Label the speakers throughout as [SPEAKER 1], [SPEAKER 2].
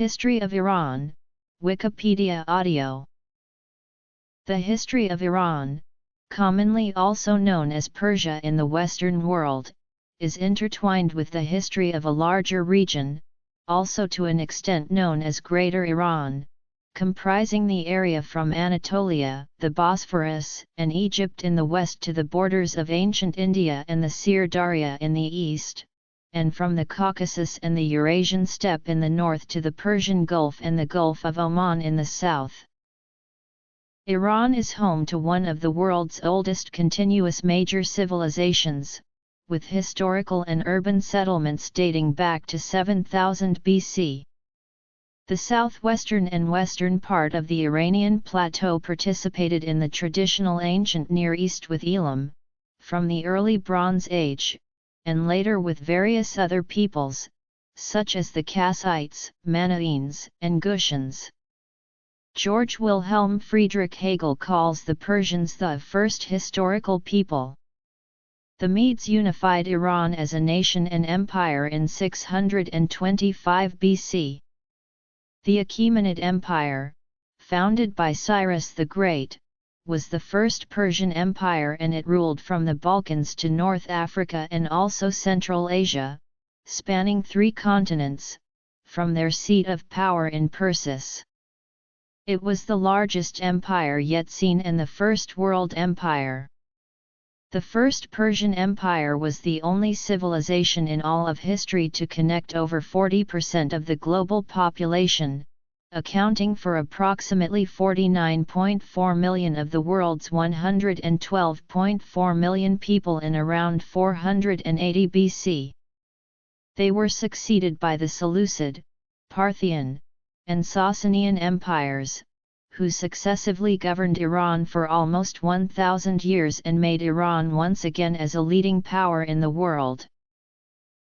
[SPEAKER 1] History of Iran, Wikipedia Audio. The history of Iran, commonly also known as Persia in the Western world, is intertwined with the history of a larger region, also to an extent known as Greater Iran, comprising the area from Anatolia, the Bosphorus, and Egypt in the west to the borders of ancient India and the Sir Darya in the east, and from the Caucasus and the Eurasian steppe in the north to the Persian Gulf and the Gulf of Oman in the south. Iran is home to one of the world's oldest continuous major civilizations, with historical and urban settlements dating back to 7000 BC. The southwestern and western part of the Iranian plateau participated in the traditional ancient Near East with Elam, from the early Bronze Age, and later with various other peoples, such as the Kassites, Manaeans, and Gutians. George Wilhelm Friedrich Hegel calls the Persians the first historical people. The Medes unified Iran as a nation and empire in 625 BC. The Achaemenid Empire, founded by Cyrus the Great, was the first Persian empire, and it ruled from the Balkans to North Africa and also Central Asia, spanning 3 continents, from their seat of power in Persis. It was the largest empire yet seen and the first world empire. The First Persian Empire was the only civilization in all of history to connect over 40% of the global population, accounting for approximately 49.4 million of the world's 112.4 million people in around 480 BC. They were succeeded by the Seleucid, Parthian, and Sasanian empires, who successively governed Iran for almost 1,000 years and made Iran once again as a leading power in the world.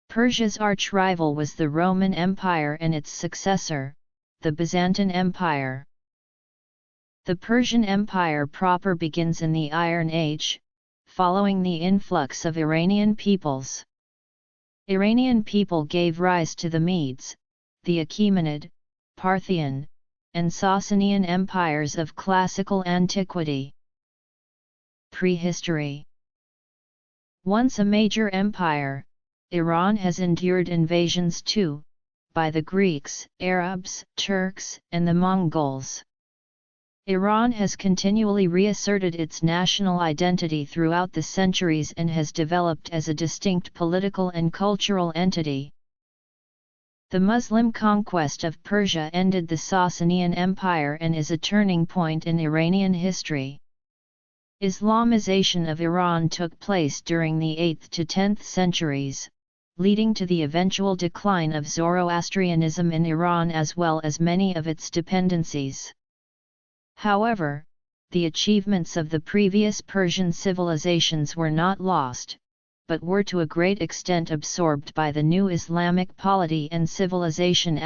[SPEAKER 1] Persia's arch-rival was the Roman Empire and its successor, the Byzantine Empire. The Persian Empire proper begins in the Iron Age, following the influx of Iranian peoples. Iranian people gave rise to the Medes, the Achaemenid, Parthian, and Sasanian empires of classical antiquity. Prehistory. Once a major empire, Iran has endured invasions too, by the Greeks, Arabs, Turks, and the Mongols. Iran has continually reasserted its national identity throughout the centuries and has developed as a distinct political and cultural entity. The Muslim conquest of Persia ended the Sasanian Empire and is a turning point in Iranian history. Islamization of Iran took place during the 8th to 10th centuries, leading to the eventual decline of Zoroastrianism in Iran as well as many of its dependencies. However, the achievements of the previous Persian civilizations were not lost, but were to a great extent absorbed by the new Islamic polity and civilization *.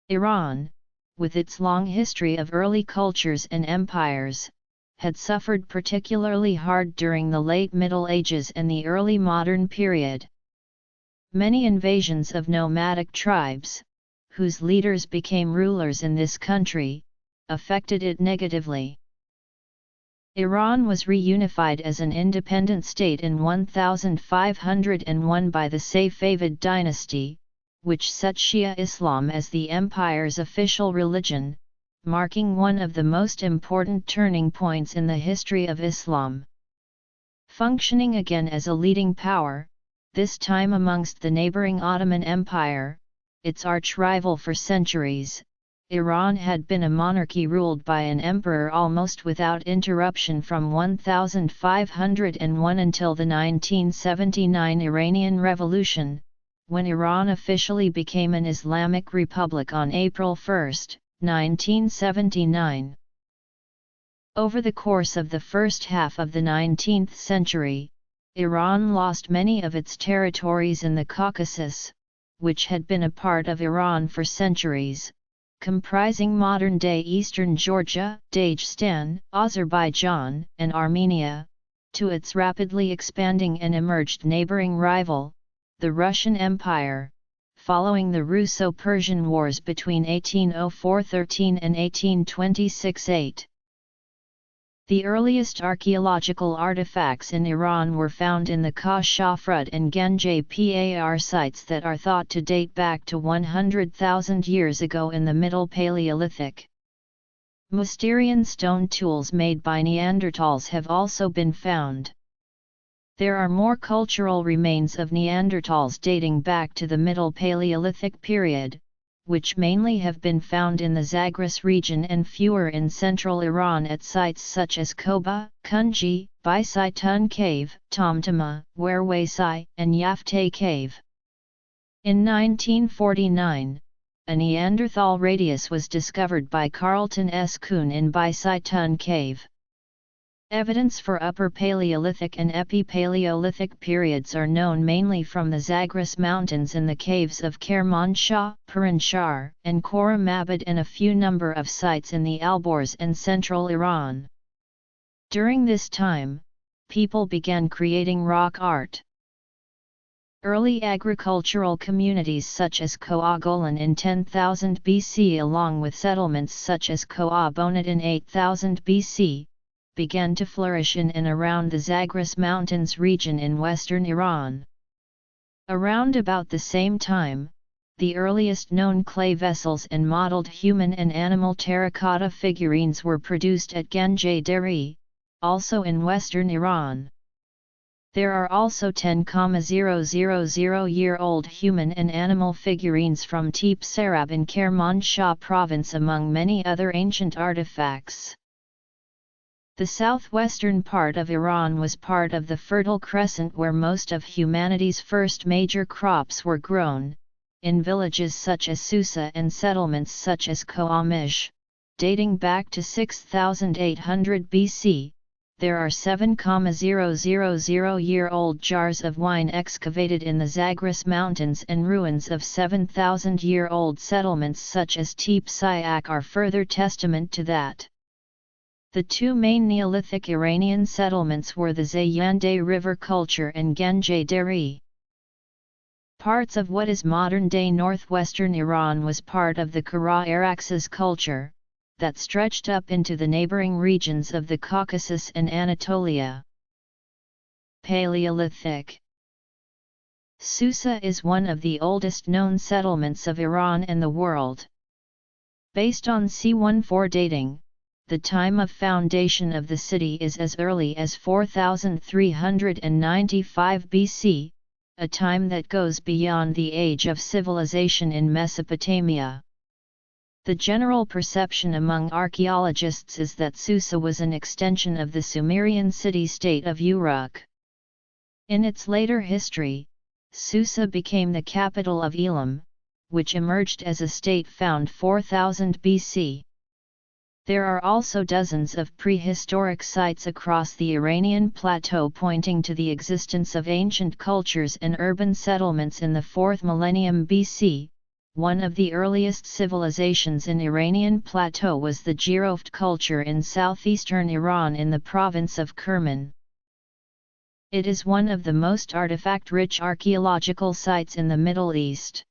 [SPEAKER 1] Iran, with its long history of early cultures and empires, had suffered particularly hard during the late Middle Ages and the early modern period. Many invasions of nomadic tribes, whose leaders became rulers in this country, affected it negatively. Iran was reunified as an independent state in 1501 by the Safavid dynasty, which set Shia Islam as the empire's official religion, marking one of the most important turning points in the history of Islam. Functioning again as a leading power, this time amongst the neighboring Ottoman Empire, its arch-rival for centuries, Iran had been a monarchy ruled by an emperor almost without interruption from 1501 until the 1979 Iranian Revolution, when Iran officially became an Islamic republic on April 1, 1979. Over the course of the first half of the 19th century, Iran lost many of its territories in the Caucasus, which had been a part of Iran for centuries, comprising modern-day eastern Georgia, Dagestan, Azerbaijan, and Armenia, to its rapidly expanding and emerged neighboring rival, the Russian Empire, following the Russo-Persian Wars between 1804–13 and 1826–8. The earliest archaeological artifacts in Iran were found in the Kashafrud and Genj Par sites that are thought to date back to 100,000 years ago in the Middle Paleolithic. Mousterian stone tools made by Neanderthals have also been found. There are more cultural remains of Neanderthals dating back to the Middle Paleolithic period, which mainly have been found in the Zagros region and fewer in central Iran at sites such as Koba, Kunji, Baisitun Cave, Tamtama, Werwaisai, and Yaftay Cave. In 1949, a Neanderthal radius was discovered by Carlton S. Kuhn in Baisitun Cave. Evidence for Upper Paleolithic and Epi-Paleolithic periods are known mainly from the Zagros Mountains in the caves of Kermanshah, Piranshah, and Koramabad and a few number of sites in the Alborz and central Iran. During this time, people began creating rock art. Early agricultural communities such as Koa-Golan in 10,000 BC along with settlements such as Koa-Bonat in 8,000 BC, began to flourish in and around the Zagros Mountains region in western Iran. Around about the same time, the earliest known clay vessels and modeled human and animal terracotta figurines were produced at Genj Deri, also in western Iran. There are also 10,000-year-old human and animal figurines from Tepe Sarab in Kermanshah province among many other ancient artifacts. The southwestern part of Iran was part of the Fertile Crescent where most of humanity's first major crops were grown, in villages such as Susa and settlements such as Koamish, dating back to 6800 BC. There are 7,000-year-old jars of wine excavated in the Zagros Mountains and ruins of 7,000-year-old settlements such as Tepe Sayak are further testament to that. The two main Neolithic Iranian settlements were the Zayandeh River culture and Genj Deri. Parts of what is modern-day northwestern Iran was part of the Kara-Araxes culture, that stretched up into the neighboring regions of the Caucasus and Anatolia. Paleolithic. Susa is one of the oldest known settlements of Iran and the world. Based on C14 dating, the time of foundation of the city is as early as 4395 BC, a time that goes beyond the age of civilization in Mesopotamia. The general perception among archaeologists is that Susa was an extension of the Sumerian city-state of Uruk. In its later history, Susa became the capital of Elam, which emerged as a state found 4000 BC. There are also dozens of prehistoric sites across the Iranian plateau pointing to the existence of ancient cultures and urban settlements in the 4th millennium BC. One of the earliest civilizations in Iranian plateau was the Giroft culture in southeastern Iran in the province of Kerman. It is one of the most artifact-rich archaeological sites in the Middle East.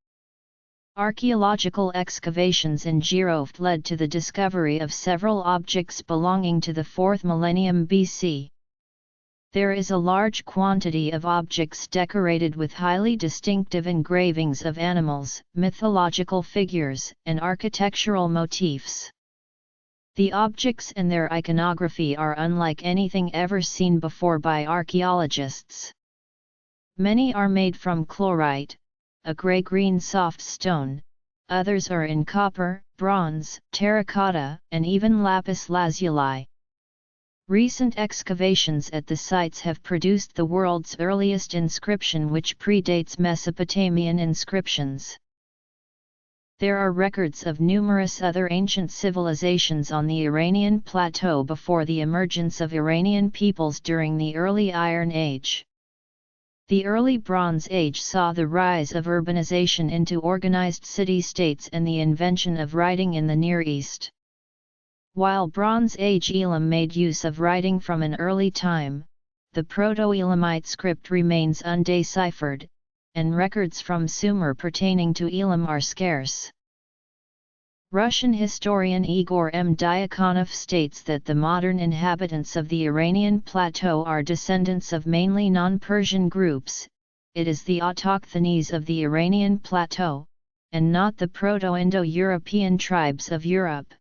[SPEAKER 1] Archaeological excavations in Giroft led to the discovery of several objects belonging to the 4th millennium BC. There is a large quantity of objects decorated with highly distinctive engravings of animals, mythological figures, and architectural motifs. The objects and their iconography are unlike anything ever seen before by archaeologists. Many are made from chlorite, a gray-green soft stone, others are in copper, bronze, terracotta, and even lapis lazuli. Recent excavations at the sites have produced the world's earliest inscription which predates Mesopotamian inscriptions. There are records of numerous other ancient civilizations on the Iranian plateau before the emergence of Iranian peoples during the early Iron Age. The early Bronze Age saw the rise of urbanization into organized city-states and the invention of writing in the Near East. While Bronze Age Elam made use of writing from an early time, the Proto-Elamite script remains undeciphered, and records from Sumer pertaining to Elam are scarce. Russian historian Igor M. Diakonov states that the modern inhabitants of the Iranian plateau are descendants of mainly non-Persian groups. It is the autochthonies of the Iranian plateau, and not the Proto-Indo-European tribes of Europe,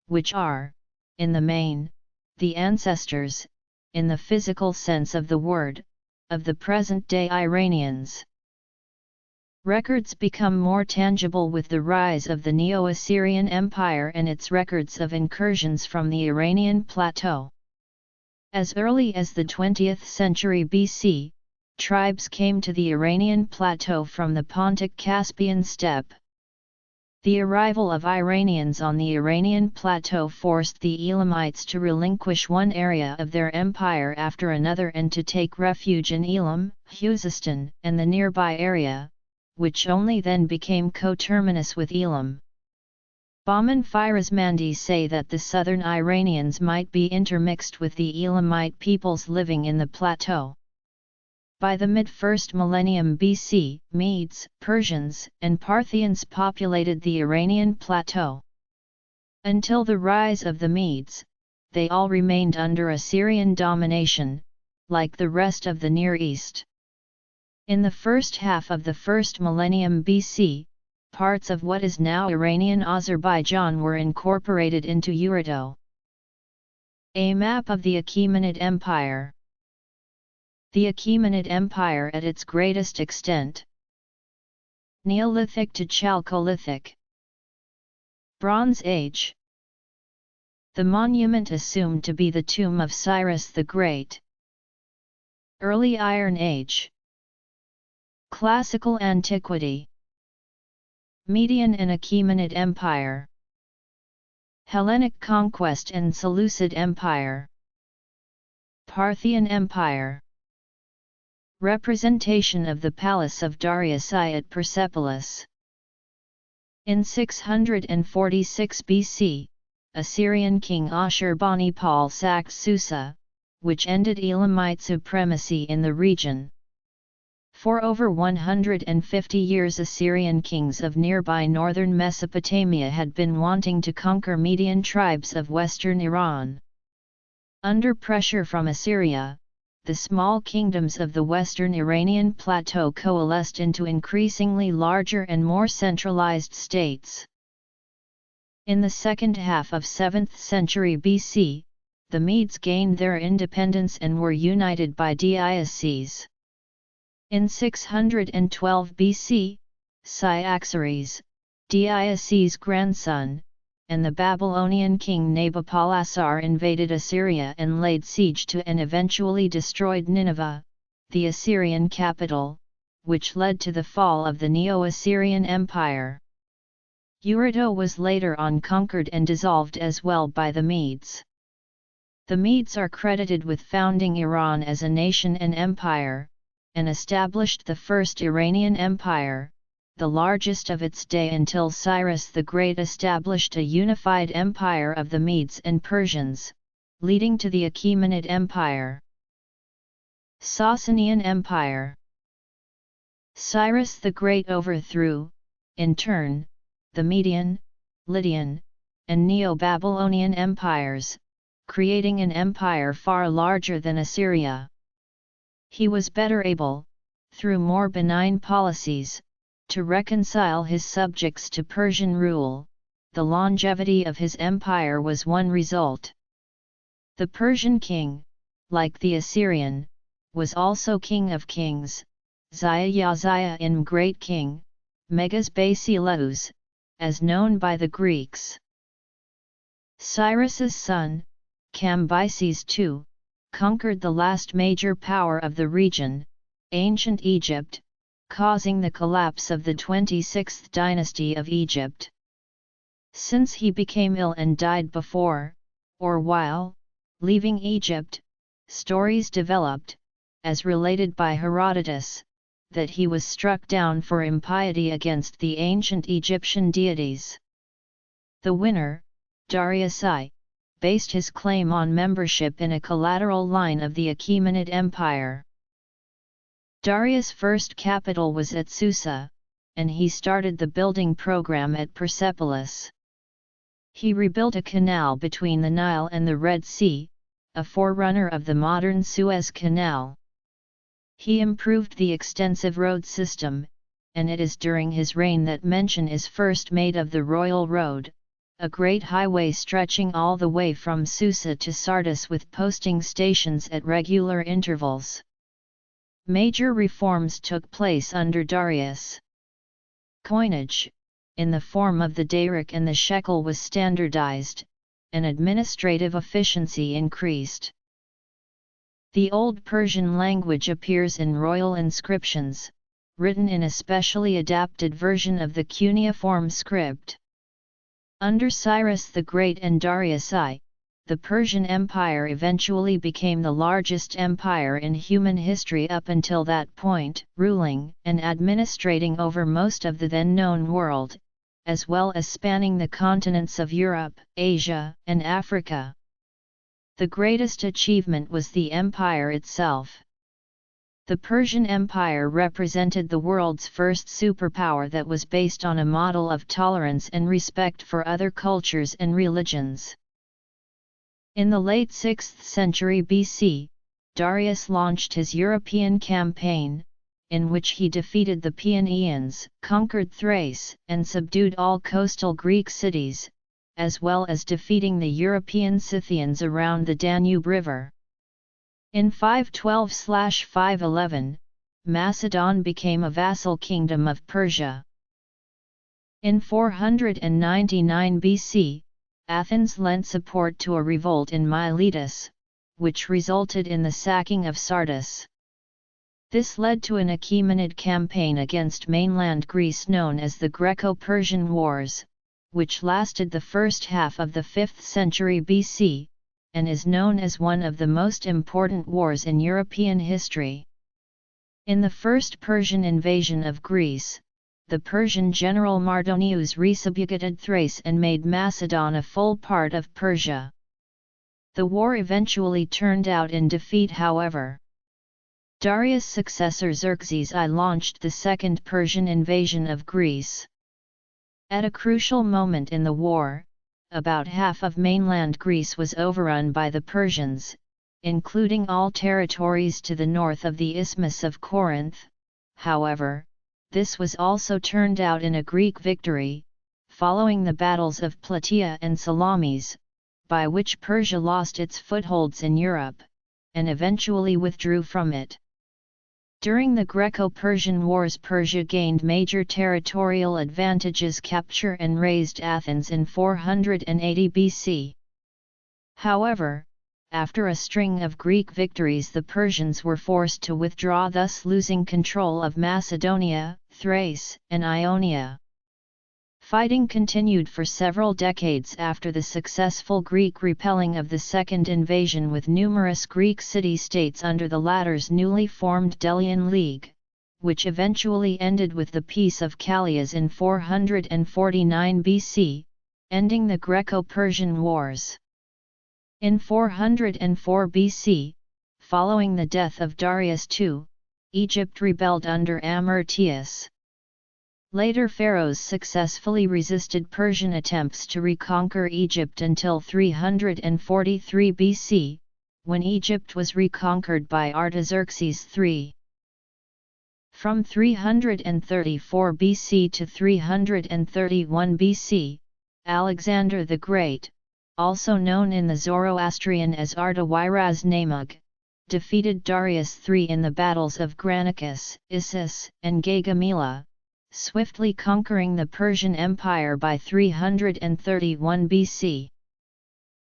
[SPEAKER 1] which are, in the main, the ancestors, in the physical sense of the word, of the present-day Iranians. Records become more tangible with the rise of the Neo-Assyrian Empire and its records of incursions from the Iranian plateau. As early as the 20th century BC, tribes came to the Iranian plateau from the Pontic-Caspian steppe. The arrival of Iranians on the Iranian plateau forced the Elamites to relinquish one area of their empire after another and to take refuge in Elam, Khuzestan, and the nearby area, which only then became coterminous with Elam. Bahman Firazmandi say that the southern Iranians might be intermixed with the Elamite peoples living in the plateau. By the mid-1st millennium BC, Medes, Persians, and Parthians populated the Iranian plateau. Until the rise of the Medes, they all remained under Assyrian domination, like the rest of the Near East. In the first half of the 1st millennium BC, parts of what is now Iranian Azerbaijan were incorporated into Urartu. A map of the Achaemenid Empire. The Achaemenid Empire at its greatest extent. Neolithic to Chalcolithic. Bronze Age. The monument assumed to be the tomb of Cyrus the Great. Early Iron Age. Classical Antiquity. Median and Achaemenid Empire. Hellenic Conquest and Seleucid Empire. Parthian Empire. Representation of the palace of Darius I at Persepolis. In 646 BC, Assyrian king Ashur-bani-pal sacked Susa, which ended Elamite supremacy in the region. For over 150 years Assyrian kings of nearby northern Mesopotamia had been wanting to conquer Median tribes of western Iran. Under pressure from Assyria, the small kingdoms of the western Iranian plateau coalesced into increasingly larger and more centralized states. In the second half of 7th century BC, the Medes gained their independence and were united by dioceses. In 612 BC, Cyaxares, Dioceses' grandson, and the Babylonian king Nabopolassar invaded Assyria and laid siege to and eventually destroyed Nineveh, the Assyrian capital, which led to the fall of the Neo-Assyrian Empire. Urartu was later on conquered and dissolved as well by the Medes. The Medes are credited with founding Iran as a nation and empire, and established the First Iranian Empire, the largest of its day until Cyrus the Great established a unified empire of the Medes and Persians, leading to the Achaemenid Empire. Sasanian Empire. Cyrus the Great overthrew, in turn, the Median, Lydian, and Neo-Babylonian empires, creating an empire far larger than Assyria. He was better able, through more benign policies, to reconcile his subjects to Persian rule. The longevity of his empire was one result. The Persian king, like the Assyrian, was also king of kings, Zaya in great king, Megas Basileus, as known by the Greeks. Cyrus's son, Cambyses II, conquered the last major power of the region, ancient Egypt, causing the collapse of the 26th dynasty of Egypt. Since he became ill and died before, or while, leaving Egypt, stories developed, as related by Herodotus, that he was struck down for impiety against the ancient Egyptian deities. The winner, Darius I, based his claim on membership in a collateral line of the Achaemenid Empire. Darius' first capital was at Susa, and he started the building program at Persepolis. He rebuilt a canal between the Nile and the Red Sea, a forerunner of the modern Suez Canal. He improved the extensive road system, and it is during his reign that mention is first made of the Royal Road, a great highway stretching all the way from Susa to Sardis with posting stations at regular intervals. Major reforms took place under Darius. Coinage, in the form of the daric and the shekel, was standardized, and administrative efficiency increased. The Old Persian language appears in royal inscriptions, written in a specially adapted version of the cuneiform script. Under Cyrus the Great and Darius I, the Persian Empire eventually became the largest empire in human history up until that point, ruling and administrating over most of the then-known world, as well as spanning the continents of Europe, Asia, and Africa. The greatest achievement was the empire itself. The Persian Empire represented the world's first superpower that was based on a model of tolerance and respect for other cultures and religions. In the late 6th century BC, Darius launched his European campaign, in which he defeated the Paeonians, conquered Thrace, and subdued all coastal Greek cities, as well as defeating the European Scythians around the Danube River. In 512–511, Macedon became a vassal kingdom of Persia. In 499 BC, Athens lent support to a revolt in Miletus, which resulted in the sacking of Sardis. This led to an Achaemenid campaign against mainland Greece known as the Greco-Persian Wars, which lasted the first half of the 5th century BC, and is known as one of the most important wars in European history. In the first Persian invasion of Greece, the Persian general Mardonius resubjugated Thrace and made Macedon a full part of Persia. The war eventually turned out in defeat, however. Darius' successor Xerxes I launched the second Persian invasion of Greece. At a crucial moment in the war, about half of mainland Greece was overrun by the Persians, including all territories to the north of the Isthmus of Corinth. However, this was also turned out in a Greek victory, following the battles of Plataea and Salamis, by which Persia lost its footholds in Europe, and eventually withdrew from it. During the Greco-Persian Wars, Persia gained major territorial advantages, capture and razed Athens in 480 BC. However, after a string of Greek victories, the Persians were forced to withdraw, thus losing control of Macedonia, Thrace, and Ionia. Fighting continued for several decades after the successful Greek repelling of the second invasion, with numerous Greek city-states under the latter's newly formed Delian League, which eventually ended with the Peace of Callias in 449 BC, ending the Greco-Persian Wars. In 404 BC, following the death of Darius II, Egypt rebelled under Amyrtaeus. Later pharaohs successfully resisted Persian attempts to reconquer Egypt until 343 BC, when Egypt was reconquered by Artaxerxes III. From 334 BC to 331 BC, Alexander the Great, also known in the Zoroastrian as Artaxerxes, defeated Darius III in the battles of Granicus, Issus, and Gaugamela, swiftly conquering the Persian Empire by 331 BC.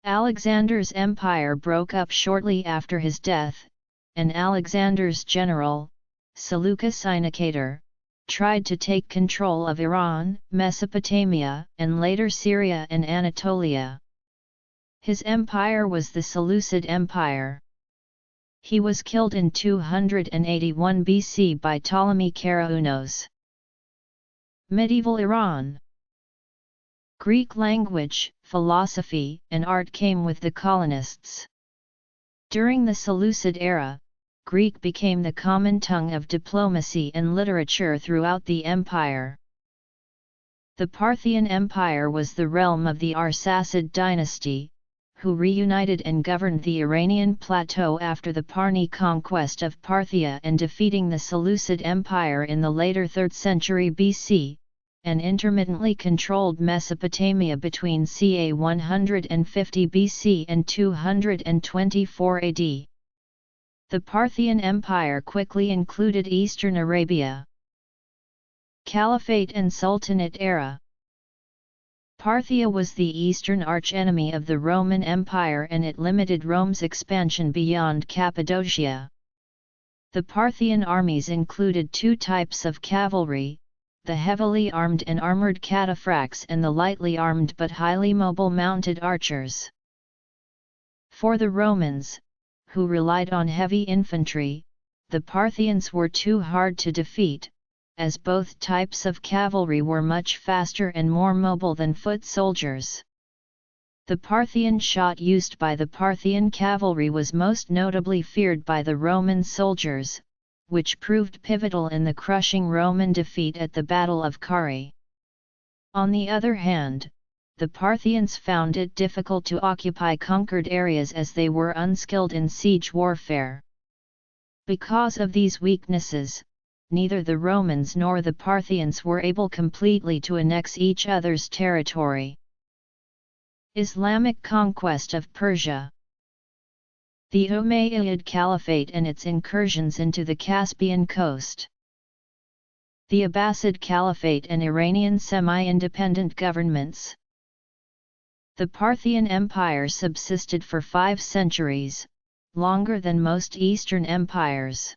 [SPEAKER 1] Alexander's empire broke up shortly after his death, and Alexander's general, Seleucus Nicator, tried to take control of Iran, Mesopotamia, and later Syria and Anatolia. His empire was the Seleucid Empire. He was killed in 281 BC by Ptolemy Karaounos. Medieval Iran. Greek language, philosophy, and art came with the colonists. During the Seleucid era, Greek became the common tongue of diplomacy and literature throughout the empire. The Parthian Empire was the realm of the Arsacid dynasty, who reunited and governed the Iranian plateau after the Parni conquest of Parthia and defeating the Seleucid Empire in the later 3rd century BC, and intermittently controlled Mesopotamia between ca 150 BC and 224 AD. The Parthian Empire quickly included Eastern Arabia. Caliphate and Sultanate era. Parthia was the eastern archenemy of the Roman Empire and it limited Rome's expansion beyond Cappadocia. The Parthian armies included two types of cavalry, the heavily armed and armored cataphracts and the lightly armed but highly mobile mounted archers. For the Romans, who relied on heavy infantry, the Parthians were too hard to defeat, as both types of cavalry were much faster and more mobile than foot soldiers. The Parthian shot used by the Parthian cavalry was most notably feared by the Roman soldiers, which proved pivotal in the crushing Roman defeat at the Battle of Carrhae. On the other hand, the Parthians found it difficult to occupy conquered areas as they were unskilled in siege warfare. Because of these weaknesses, neither the Romans nor the Parthians were able completely to annex each other's territory. Islamic conquest of Persia. The Umayyad Caliphate and its incursions into the Caspian coast. The Abbasid Caliphate and Iranian semi-independent governments. The Parthian Empire subsisted for 5 centuries, longer than most Eastern empires.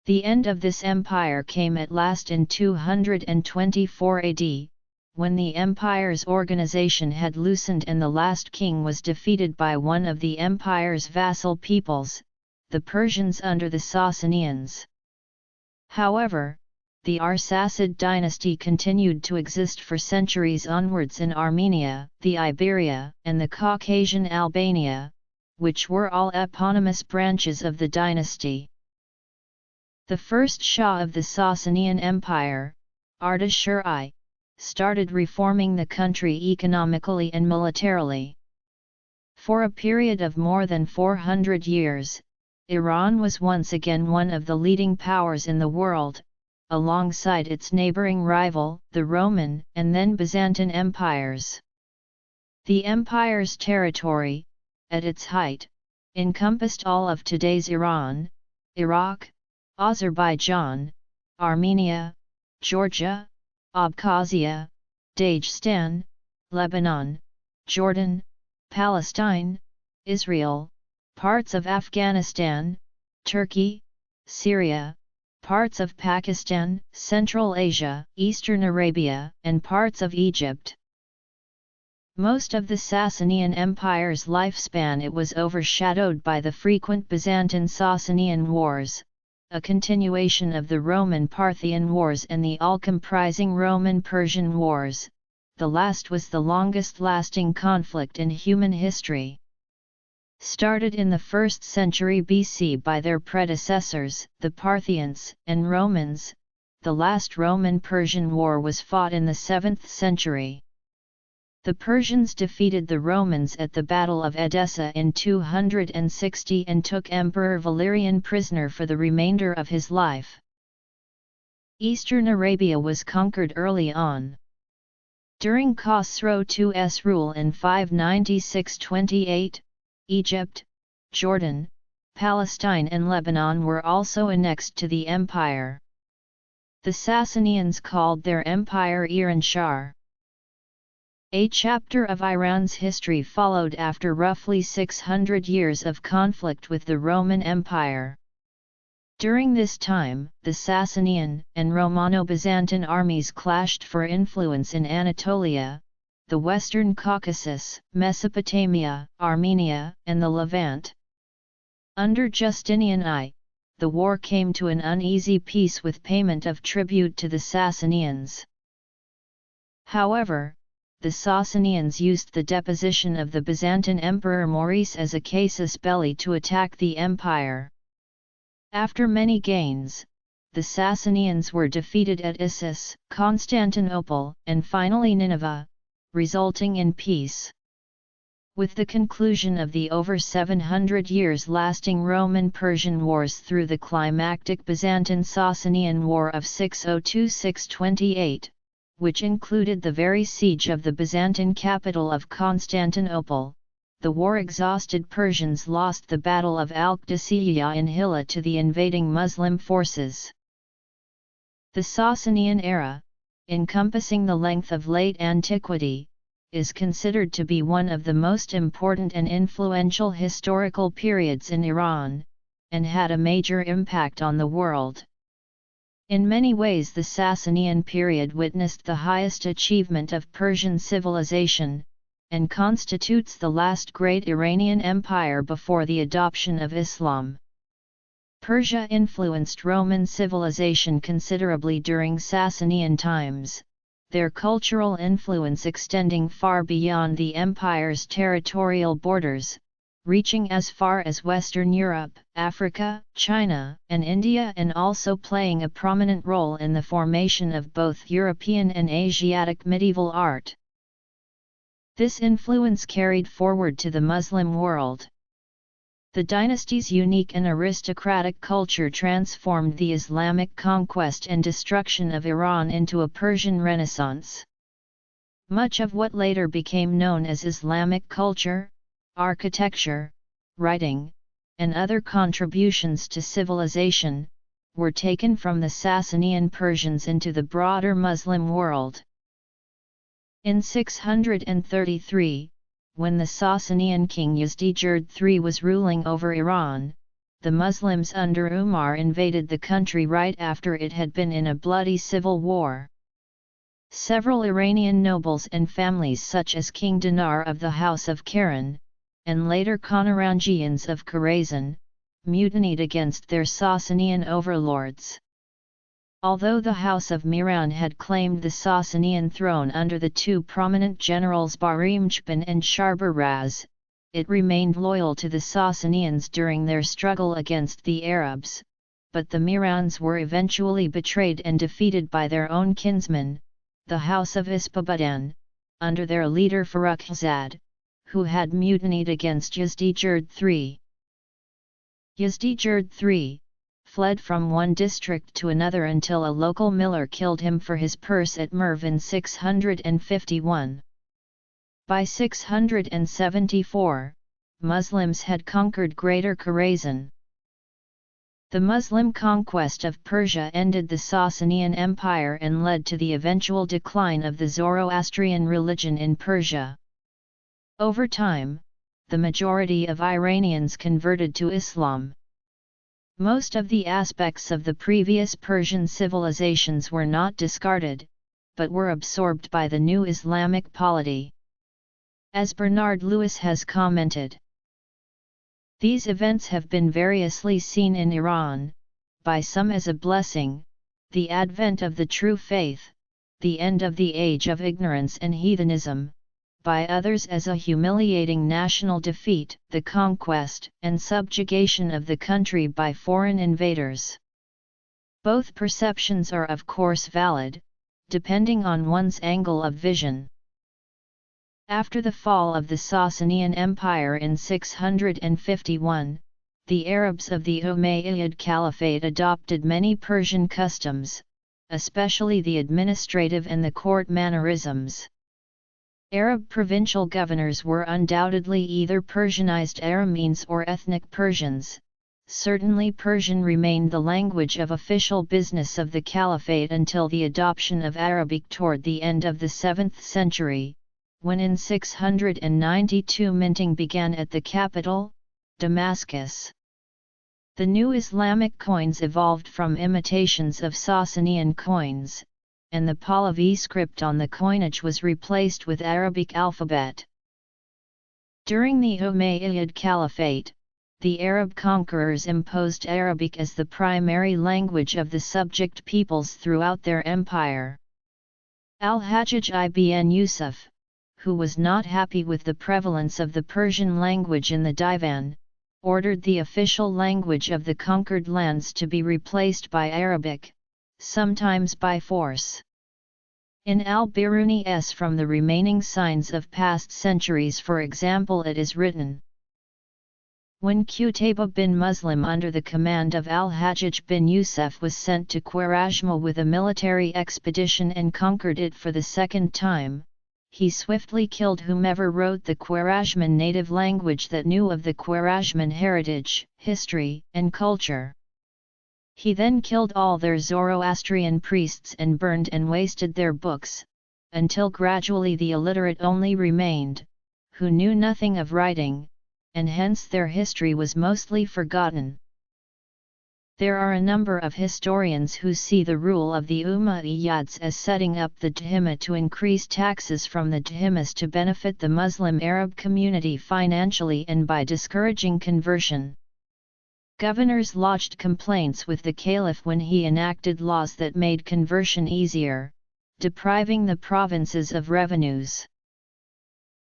[SPEAKER 1] The end of this empire came at last in 224 AD, when the empire's organization had loosened and the last king was defeated by one of the empire's vassal peoples, the Persians under the Sasanians. However, the Arsacid dynasty continued to exist for centuries onwards in Armenia, the Iberia, and the Caucasian Albania, which were all eponymous branches of the dynasty. The first Shah of the Sasanian Empire, Ardashir I, started reforming the country economically and militarily. For a period of more than 400 years, Iran was once again one of the leading powers in the world, alongside its neighboring rival, the Roman and then Byzantine empires. The empire's territory, at its height, encompassed all of today's Iran, Iraq, Azerbaijan, Armenia, Georgia, Abkhazia, Dagestan, Lebanon, Jordan, Palestine, Israel, parts of Afghanistan, Turkey, Syria, parts of Pakistan, Central Asia, Eastern Arabia, and parts of Egypt. Most of the Sasanian Empire's lifespan it was overshadowed by the frequent Byzantine-Sasanian wars, a continuation of the Roman-Parthian Wars and the all-comprising Roman-Persian Wars. The last was the longest-lasting conflict in human history. Started in the 1st century BC by their predecessors, the Parthians and Romans, the last Roman-Persian War was fought in the 7th century. The Persians defeated the Romans at the Battle of Edessa in 260 and took Emperor Valerian prisoner for the remainder of his life. Eastern Arabia was conquered early on. During Khosrow II's rule in 596–28, Egypt, Jordan, Palestine and Lebanon were also annexed to the empire. The Sasanians called their empire Iran. A chapter of Iran's history followed after roughly 600 years of conflict with the Roman Empire. During this time, the Sasanian and Romano-Byzantine armies clashed for influence in Anatolia, the Western Caucasus, Mesopotamia, Armenia, and the Levant. Under Justinian I, the war came to an uneasy peace with payment of tribute to the Sasanians. However, the Sasanians used the deposition of the Byzantine Emperor Maurice as a casus belli to attack the empire. After many gains, the Sassanians were defeated at Issus, Constantinople, and finally Nineveh, resulting in peace. With the conclusion of the over 700 years lasting Roman-Persian wars through the climactic Byzantine-Sasanian War of 602–628, which included the very siege of the Byzantine capital of Constantinople, the war-exhausted Persians lost the Battle of Al-Qadisiyah in Hilla to the invading Muslim forces. The Sasanian era, encompassing the length of late antiquity, is considered to be one of the most important and influential historical periods in Iran, and had a major impact on the world. In many ways the Sasanian period witnessed the highest achievement of Persian civilization, and constitutes the last great Iranian empire before the adoption of Islam. Persia influenced Roman civilization considerably during Sasanian times, their cultural influence extending far beyond the empire's territorial borders, reaching as far as Western Europe, Africa, China, and India, and also playing a prominent role in the formation of both European and Asiatic medieval art. This influence carried forward to the Muslim world. The dynasty's unique and aristocratic culture transformed the Islamic conquest and destruction of Iran into a Persian Renaissance. Much of what later became known as Islamic culture, architecture, writing, and other contributions to civilization, were taken from the Sasanian Persians into the broader Muslim world. In 633, when the Sasanian king Yazdijerd III was ruling over Iran, the Muslims under Umar invaded the country right after it had been in a bloody civil war. Several Iranian nobles and families such as King Dinar of the House of Karen, and later Khanurangians of Khorasan, mutinied against their Sasanian overlords. Although the House of Miran had claimed the Sasanian throne under the two prominent generals Bahrimjban and Sharbaraz, it remained loyal to the Sasanians during their struggle against the Arabs, but the Mirans were eventually betrayed and defeated by their own kinsmen, the House of Ispabadan, under their leader Farrukhzad, who had mutinied against Yazdijerd III. Yazdijerd III fled from one district to another until a local miller killed him for his purse at Merv in 651. By 674, Muslims had conquered Greater Khorasan. The Muslim conquest of Persia ended the Sasanian Empire and led to the eventual decline of the Zoroastrian religion in Persia. Over time, the majority of Iranians converted to Islam. Most of the aspects of the previous Persian civilizations were not discarded, but were absorbed by the new Islamic polity. As Bernard Lewis has commented, these events have been variously seen in Iran, by some as a blessing, the advent of the true faith, the end of the age of ignorance and heathenism, by others as a humiliating national defeat, the conquest and subjugation of the country by foreign invaders. Both perceptions are of course valid, depending on one's angle of vision. After the fall of the Sasanian Empire in 651, the Arabs of the Umayyad Caliphate adopted many Persian customs, especially the administrative and the court mannerisms. Arab provincial governors were undoubtedly either Persianized Arameans or ethnic Persians. Certainly Persian remained the language of official business of the Caliphate until the adoption of Arabic toward the end of the 7th century, when in 692 minting began at the capital, Damascus. The new Islamic coins evolved from imitations of Sasanian coins, and the Pahlavi script on the coinage was replaced with Arabic alphabet. During the Umayyad Caliphate, the Arab conquerors imposed Arabic as the primary language of the subject peoples throughout their empire. Al-Hajjaj ibn Yusuf, who was not happy with the prevalence of the Persian language in the Divan, ordered the official language of the conquered lands to be replaced by Arabic, sometimes by force. In al-Biruni's From the Remaining Signs of Past Centuries, for example, it is written: when Qutayba bin Muslim under the command of al-Hajjaj bin Yusuf was sent to Khwarezm with a military expedition and conquered it for the second time, he swiftly killed whomever wrote the Khwarezmian native language that knew of the Khwarezmian heritage, history, and culture. He then killed all their Zoroastrian priests and burned and wasted their books, until gradually the illiterate only remained, who knew nothing of writing, and hence their history was mostly forgotten. There are a number of historians who see the rule of the Umayyads as setting up the dhimma to increase taxes from the dhimmis to benefit the Muslim Arab community financially and by discouraging conversion. Governors lodged complaints with the caliph when he enacted laws that made conversion easier, depriving the provinces of revenues.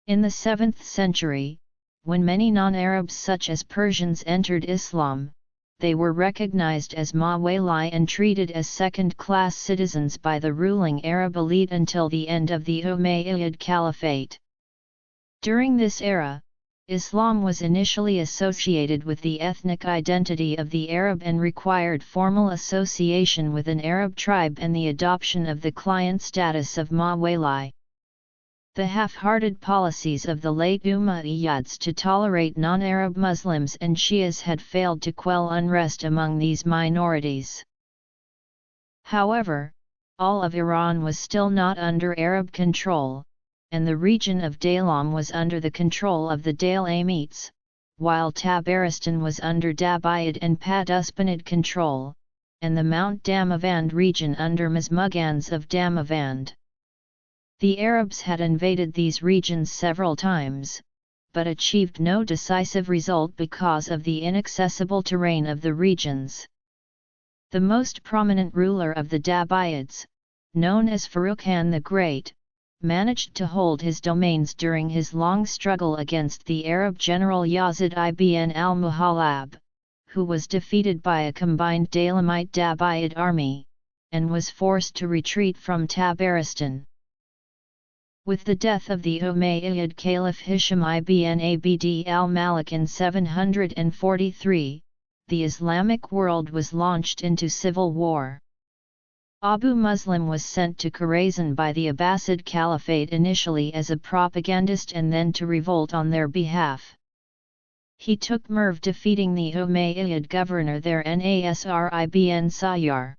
[SPEAKER 1] In the 7th century, when many non-Arabs such as Persians entered Islam, they were recognized as Mawali and treated as second-class citizens by the ruling Arab elite until the end of the Umayyad Caliphate. During this era, Islam was initially associated with the ethnic identity of the Arab and required formal association with an Arab tribe and the adoption of the client status of Mawali. The half-hearted policies of the late Umayyads to tolerate non-Arab Muslims and Shias had failed to quell unrest among these minorities. However, all of Iran was still not under Arab control, and the region of Daylam was under the control of the Daylamites, while Tabaristan was under Dabayid and Paduspanid control, and the Mount Damavand region under Mazmugans of Damavand. The Arabs had invaded these regions several times, but achieved no decisive result because of the inaccessible terrain of the regions. The most prominent ruler of the Dabayids, known as Farrukh Khan the Great, managed to hold his domains during his long struggle against the Arab general Yazid ibn al-Muhallab, who was defeated by a combined Daylamite-Dabayid army, and was forced to retreat from Tabaristan. With the death of the Umayyad Caliph Hisham ibn Abd al-Malik in 743, the Islamic world was launched into civil war. Abu Muslim was sent to Khwarezm by the Abbasid Caliphate initially as a propagandist and then to revolt on their behalf. He took Merv, defeating the Umayyad governor there Nasr ibn Sayyar.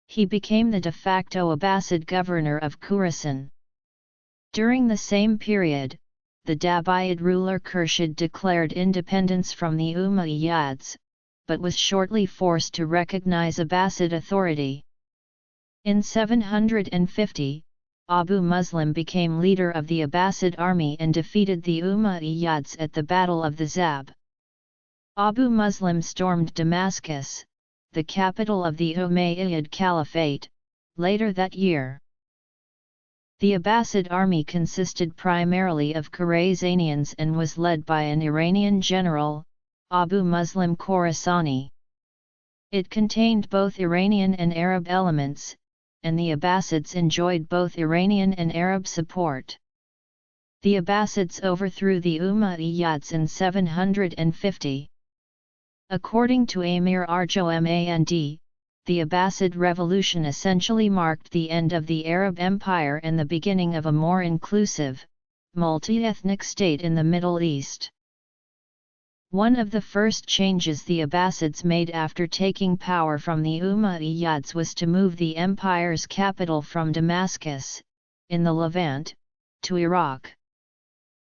[SPEAKER 1] He became the de facto Abbasid governor of Khorasan. During the same period, the Dabayid ruler Khurshid declared independence from the Umayyads, but was shortly forced to recognize Abbasid authority. In 750, Abu Muslim became leader of the Abbasid army and defeated the Umayyads at the Battle of the Zab. Abu Muslim stormed Damascus, the capital of the Umayyad Caliphate, later that year. The Abbasid army consisted primarily of Khorasanians and was led by an Iranian general, Abu Muslim Khorasani. It contained both Iranian and Arab elements, and the Abbasids enjoyed both Iranian and Arab support. The Abbasids overthrew the Umayyads in 750. According to Amir Arjo Mand, the Abbasid revolution essentially marked the end of the Arab Empire and the beginning of a more inclusive, multi-ethnic state in the Middle East. One of the first changes the Abbasids made after taking power from the Umayyads was to move the empire's capital from Damascus, in the Levant, to Iraq.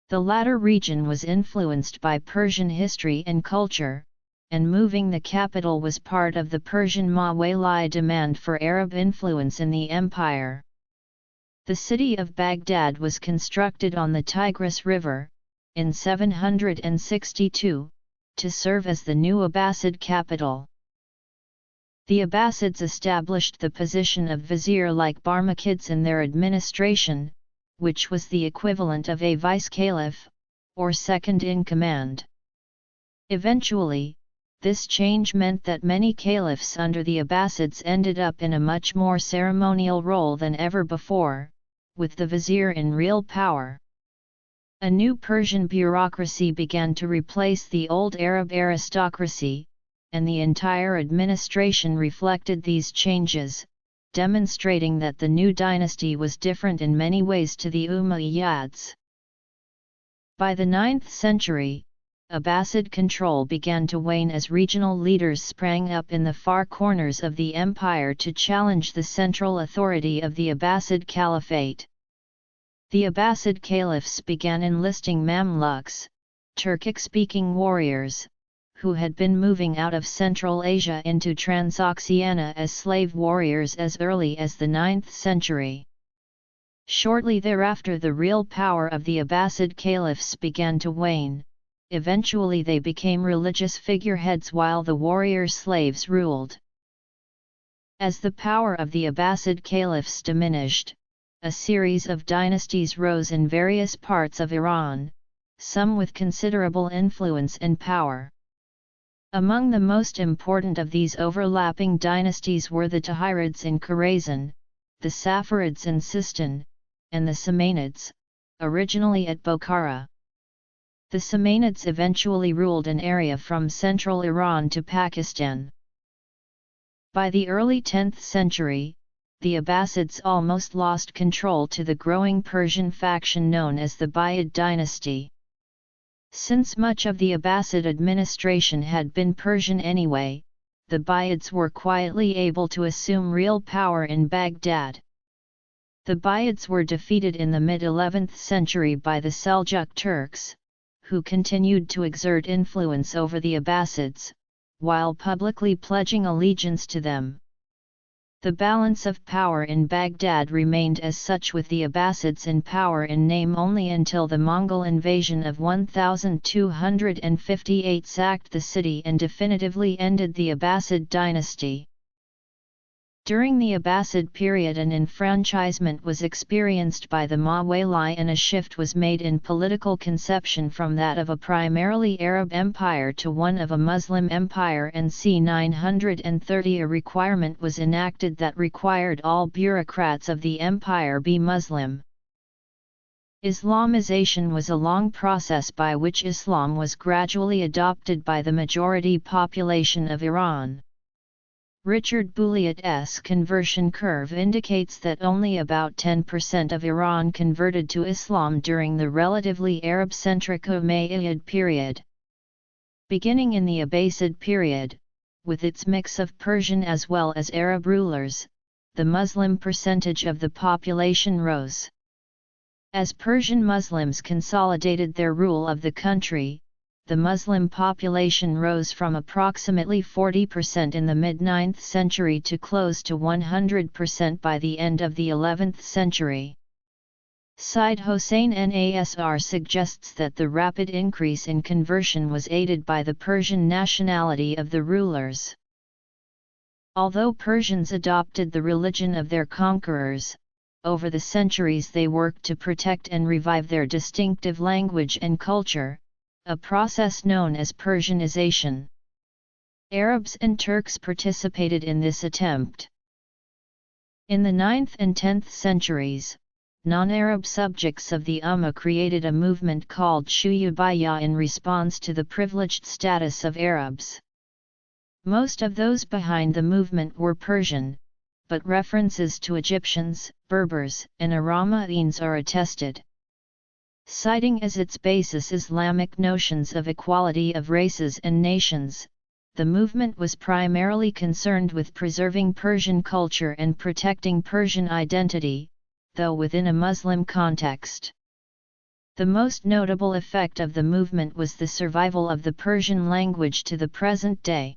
[SPEAKER 1] The latter region was influenced by Persian history and culture, and moving the capital was part of the Persian Mawali demand for Arab influence in the empire. The city of Baghdad was constructed on the Tigris River, in 762, to serve as the new Abbasid capital. The Abbasids established the position of vizier like Barmakids in their administration, which was the equivalent of a vice-caliph, or second-in-command. Eventually, this change meant that many caliphs under the Abbasids ended up in a much more ceremonial role than ever before, with the vizier in real power. A new Persian bureaucracy began to replace the old Arab aristocracy, and the entire administration reflected these changes, demonstrating that the new dynasty was different in many ways to the Umayyads. By the 9th century, Abbasid control began to wane as regional leaders sprang up in the far corners of the empire to challenge the central authority of the Abbasid Caliphate. The Abbasid caliphs began enlisting Mamluks, Turkic-speaking warriors, who had been moving out of Central Asia into Transoxiana as slave warriors as early as the 9th century. Shortly thereafter, the real power of the Abbasid caliphs began to wane. Eventually they became religious figureheads while the warrior slaves ruled. As the power of the Abbasid caliphs diminished, a series of dynasties rose in various parts of Iran, some with considerable influence and power. Among the most important of these overlapping dynasties were the Tahirids in Khorasan, the Safarids in Sistan, and the Samanids, originally at Bokhara. The Samanids eventually ruled an area from central Iran to Pakistan. By the early 10th century, the Abbasids almost lost control to the growing Persian faction known as the Buyid dynasty. Since much of the Abbasid administration had been Persian anyway, the Buyids were quietly able to assume real power in Baghdad. The Buyids were defeated in the mid-11th century by the Seljuk Turks, who continued to exert influence over the Abbasids, while publicly pledging allegiance to them. The balance of power in Baghdad remained as such, with the Abbasids in power in name only until the Mongol invasion of 1258 sacked the city and definitively ended the Abbasid dynasty. During the Abbasid period, an enfranchisement was experienced by the Mawali and a shift was made in political conception from that of a primarily Arab empire to one of a Muslim empire, and c. 930 a requirement was enacted that required all bureaucrats of the empire be Muslim. Islamization was a long process by which Islam was gradually adopted by the majority population of Iran. Richard Bouliot's conversion curve indicates that only about 10% of Iran converted to Islam during the relatively Arab-centric Umayyad period. Beginning in the Abbasid period, with its mix of Persian as well as Arab rulers, the Muslim percentage of the population rose. As Persian Muslims consolidated their rule of the country, the Muslim population rose from approximately 40% in the mid-9th century to close to 100% by the end of the 11th century. Said Hossein Nasr suggests that the rapid increase in conversion was aided by the Persian nationality of the rulers. Although Persians adopted the religion of their conquerors, over the centuries they worked to protect and revive their distinctive language and culture, a process known as Persianization. Arabs and Turks participated in this attempt. In the 9th and 10th centuries, non-Arab subjects of the Ummah created a movement called Shuyubayya in response to the privileged status of Arabs. Most of those behind the movement were Persian, but references to Egyptians, Berbers, and Aramaeans are attested. Citing as its basis Islamic notions of equality of races and nations, the movement was primarily concerned with preserving Persian culture and protecting Persian identity, though within a Muslim context. The most notable effect of the movement was the survival of the Persian language to the present day.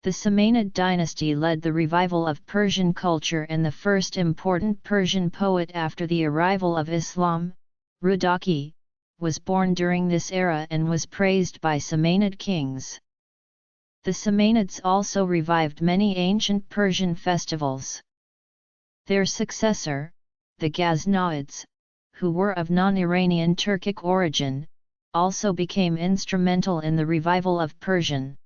[SPEAKER 1] The Samanid dynasty led the revival of Persian culture, and the first important Persian poet after the arrival of Islam, Rudaki, was born during this era and was praised by Samanid kings. The Samanids also revived many ancient Persian festivals. Their successor, the Ghaznavids, who were of non-Iranian Turkic origin, also became instrumental in the revival of Persian.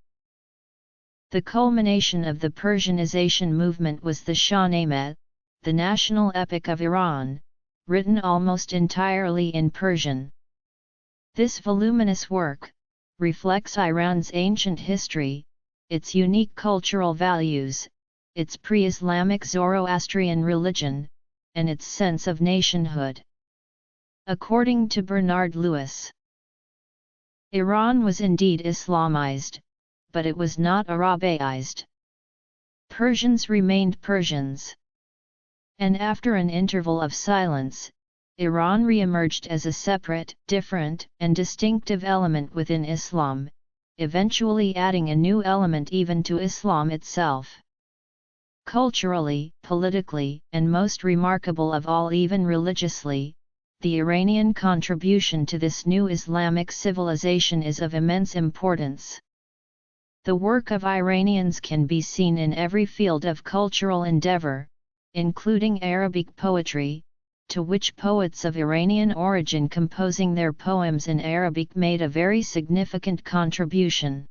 [SPEAKER 1] The culmination of the Persianization movement was the Shahnameh, the national epic of Iran, written almost entirely in Persian. This voluminous work reflects Iran's ancient history, its unique cultural values, its pre-Islamic Zoroastrian religion, and its sense of nationhood. According to Bernard Lewis, Iran was indeed Islamized, but it was not Arabaized. Persians remained Persians. And after an interval of silence, Iran re-emerged as a separate, different, and distinctive element within Islam, eventually adding a new element even to Islam itself. Culturally, politically, and most remarkable of all, even religiously, the Iranian contribution to this new Islamic civilization is of immense importance. The work of Iranians can be seen in every field of cultural endeavor, including Arabic poetry, to which poets of Iranian origin composing their poems in Arabic made a very significant contribution.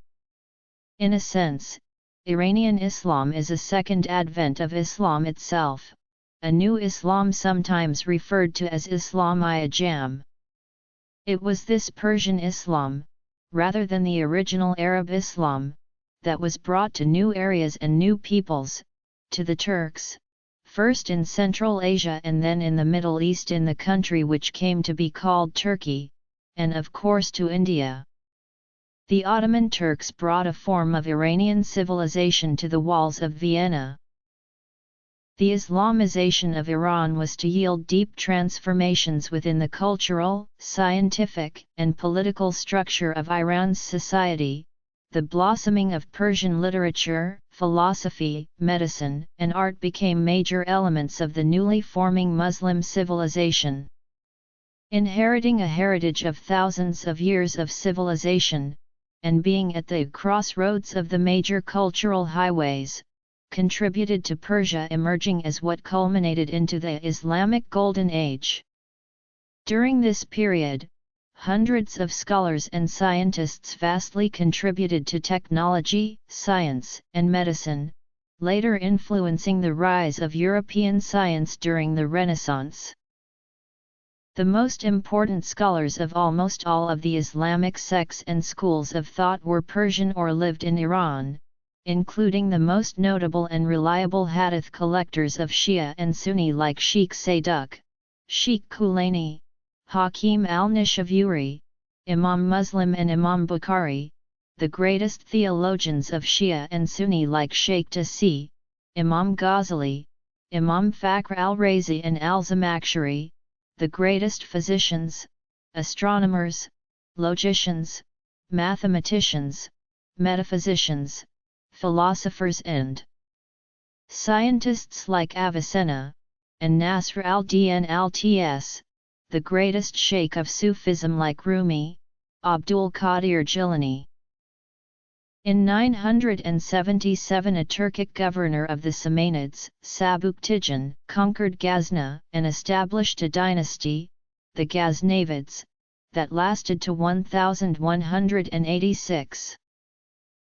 [SPEAKER 1] In a sense, Iranian Islam is a second advent of Islam itself, a new Islam sometimes referred to as Islam-i-Ajam. It was this Persian Islam, rather than the original Arab Islam, that was brought to new areas and new peoples, to the Turks, first in Central Asia and then in the Middle East in the country which came to be called Turkey, and of course to India. The Ottoman Turks brought a form of Iranian civilization to the walls of Vienna. The Islamization of Iran was to yield deep transformations within the cultural, scientific, and political structure of Iran's society. The blossoming of Persian literature, philosophy, medicine, and art became major elements of the newly forming Muslim civilization. Inheriting a heritage of thousands of years of civilization, and being at the crossroads of the major cultural highways, contributed to Persia emerging as what culminated into the Islamic Golden Age. During this period, hundreds of scholars and scientists vastly contributed to technology, science, and medicine, later influencing the rise of European science during the Renaissance. The most important scholars of almost all of the Islamic sects and schools of thought were Persian or lived in Iran, including the most notable and reliable hadith collectors of Shia and Sunni like Sheikh Saduq, Sheikh Kulaini, Hakim al-Nishaburi, Imam Muslim and Imam Bukhari, the greatest theologians of Shia and Sunni like Sheikh Tasi, Imam Ghazali, Imam Fakhr al-Razi and al-Zamakhshari, the greatest physicians, astronomers, logicians, mathematicians, metaphysicians, philosophers and scientists like Avicenna, and Nasr al-Din al-Ts, the greatest sheikh of Sufism like Rumi, Abdul Qadir Jilani. In 977 a Turkic governor of the Samanids, Sabuktigin, conquered Ghazna and established a dynasty, the Ghaznavids, that lasted to 1186.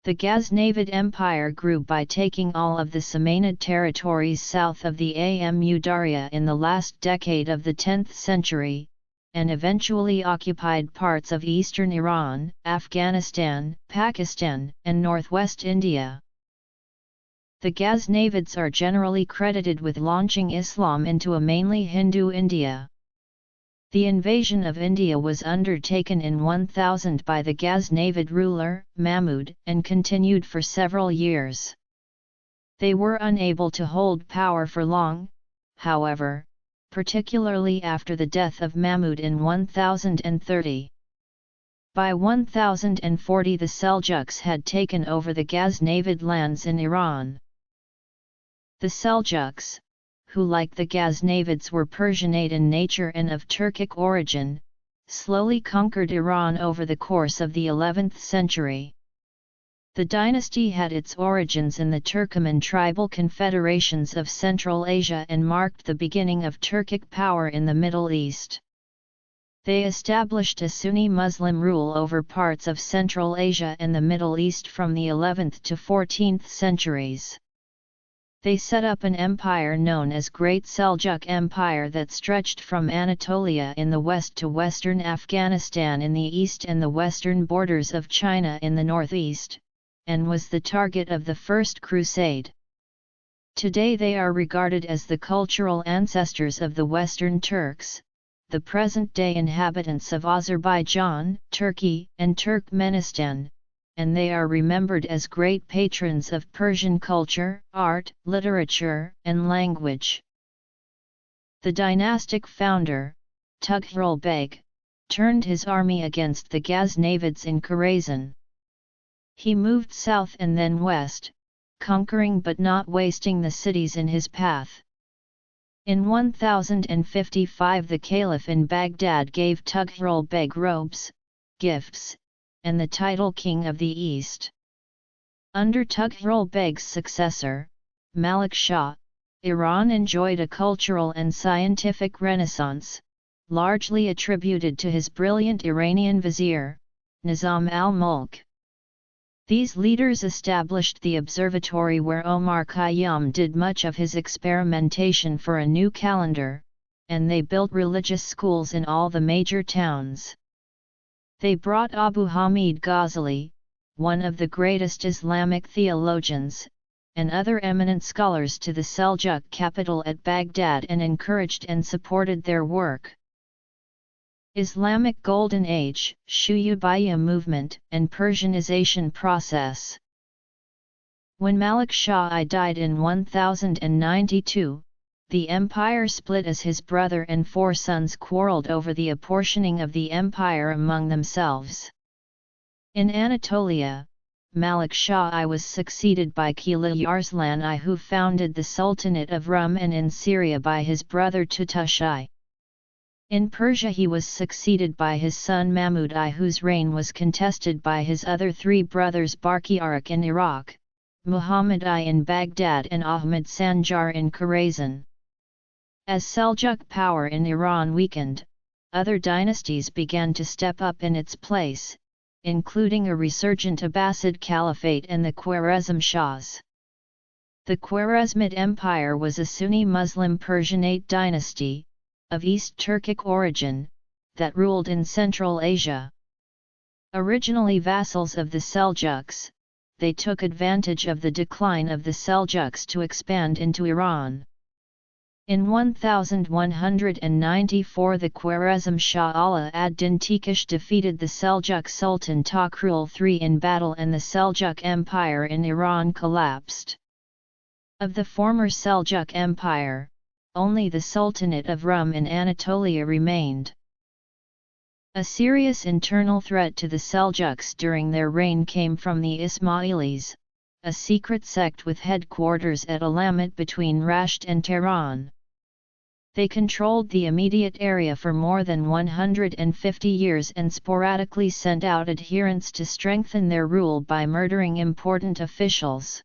[SPEAKER 1] The Ghaznavid Empire grew by taking all of the Samanid territories south of the Amu Darya in the last decade of the 10th century, and eventually occupied parts of eastern Iran, Afghanistan, Pakistan, and northwest India. The Ghaznavids are generally credited with launching Islam into a mainly Hindu India. The invasion of India was undertaken in 1000 by the Ghaznavid ruler, Mahmud, and continued for several years. They were unable to hold power for long, however, particularly after the death of Mahmud in 1030. By 1040 the Seljuks had taken over the Ghaznavid lands in Iran. The Seljuks, who like the Ghaznavids were Persianate in nature and of Turkic origin, slowly conquered Iran over the course of the 11th century. The dynasty had its origins in the Turkoman tribal confederations of Central Asia and marked the beginning of Turkic power in the Middle East. They established a Sunni Muslim rule over parts of Central Asia and the Middle East from the 11th to 14th centuries. They set up an empire known as Great Seljuk Empire that stretched from Anatolia in the west to western Afghanistan in the east and the western borders of China in the northeast, and was the target of the First Crusade. Today they are regarded as the cultural ancestors of the Western Turks, the present-day inhabitants of Azerbaijan, Turkey, and Turkmenistan, and they are remembered as great patrons of Persian culture, art, literature, and language. The dynastic founder, Tughril Beg, turned his army against the Ghaznavids in Khorasan. He moved south and then west, conquering but not wasting the cities in his path. In 1055 the Caliph in Baghdad gave Tughril Beg robes, gifts, and the title King of the East. Under Tughril Beg's successor, Malik Shah, Iran enjoyed a cultural and scientific renaissance, largely attributed to his brilliant Iranian vizier, Nizam al-Mulk. These leaders established the observatory where Omar Khayyam did much of his experimentation for a new calendar, and they built religious schools in all the major towns. They brought Abu Hamid Ghazali, one of the greatest Islamic theologians, and other eminent scholars to the Seljuk capital at Baghdad and encouraged and supported their work. Islamic Golden Age, Shuyubiya movement, and Persianization process. When Malik Shah I died in 1092, the empire split as his brother and four sons quarreled over the apportioning of the empire among themselves. In Anatolia, Malik Shah I was succeeded by Kila Yarslan I who founded the Sultanate of Rum, and in Syria by his brother Tutush I. In Persia he was succeeded by his son Mahmud I whose reign was contested by his other three brothers Barkiarak in Iraq, Muhammad I in Baghdad and Ahmad Sanjar in Khorasan. As Seljuk power in Iran weakened, other dynasties began to step up in its place, including a resurgent Abbasid Caliphate and the Khwarezm Shahs. The Khwarezmid Empire was a Sunni Muslim Persianate dynasty, of East Turkic origin, that ruled in Central Asia. Originally vassals of the Seljuks, they took advantage of the decline of the Seljuks to expand into Iran. In 1194 the Khwarezm Shah Ala ad-Din Tikish defeated the Seljuk Sultan Tokhrul III in battle and the Seljuk Empire in Iran collapsed. Of the former Seljuk Empire, only the Sultanate of Rum in Anatolia remained. A serious internal threat to the Seljuks during their reign came from the Ismailis, a secret sect with headquarters at Alamut between Rasht and Tehran. They controlled the immediate area for more than 150 years and sporadically sent out adherents to strengthen their rule by murdering important officials.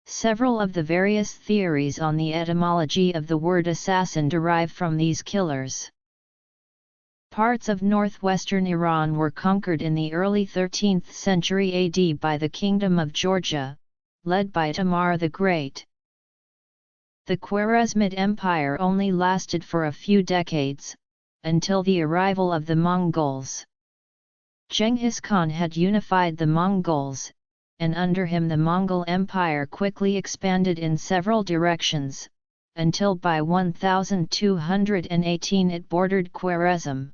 [SPEAKER 1] Several of the various theories on the etymology of the word assassin derive from these killers. Parts of northwestern Iran were conquered in the early 13th century AD by the Kingdom of Georgia, led by Tamar the Great. The Khwarezmid Empire only lasted for a few decades, until the arrival of the Mongols. Genghis Khan had unified the Mongols, and under him the Mongol Empire quickly expanded in several directions, until by 1218 it bordered Khwarezm.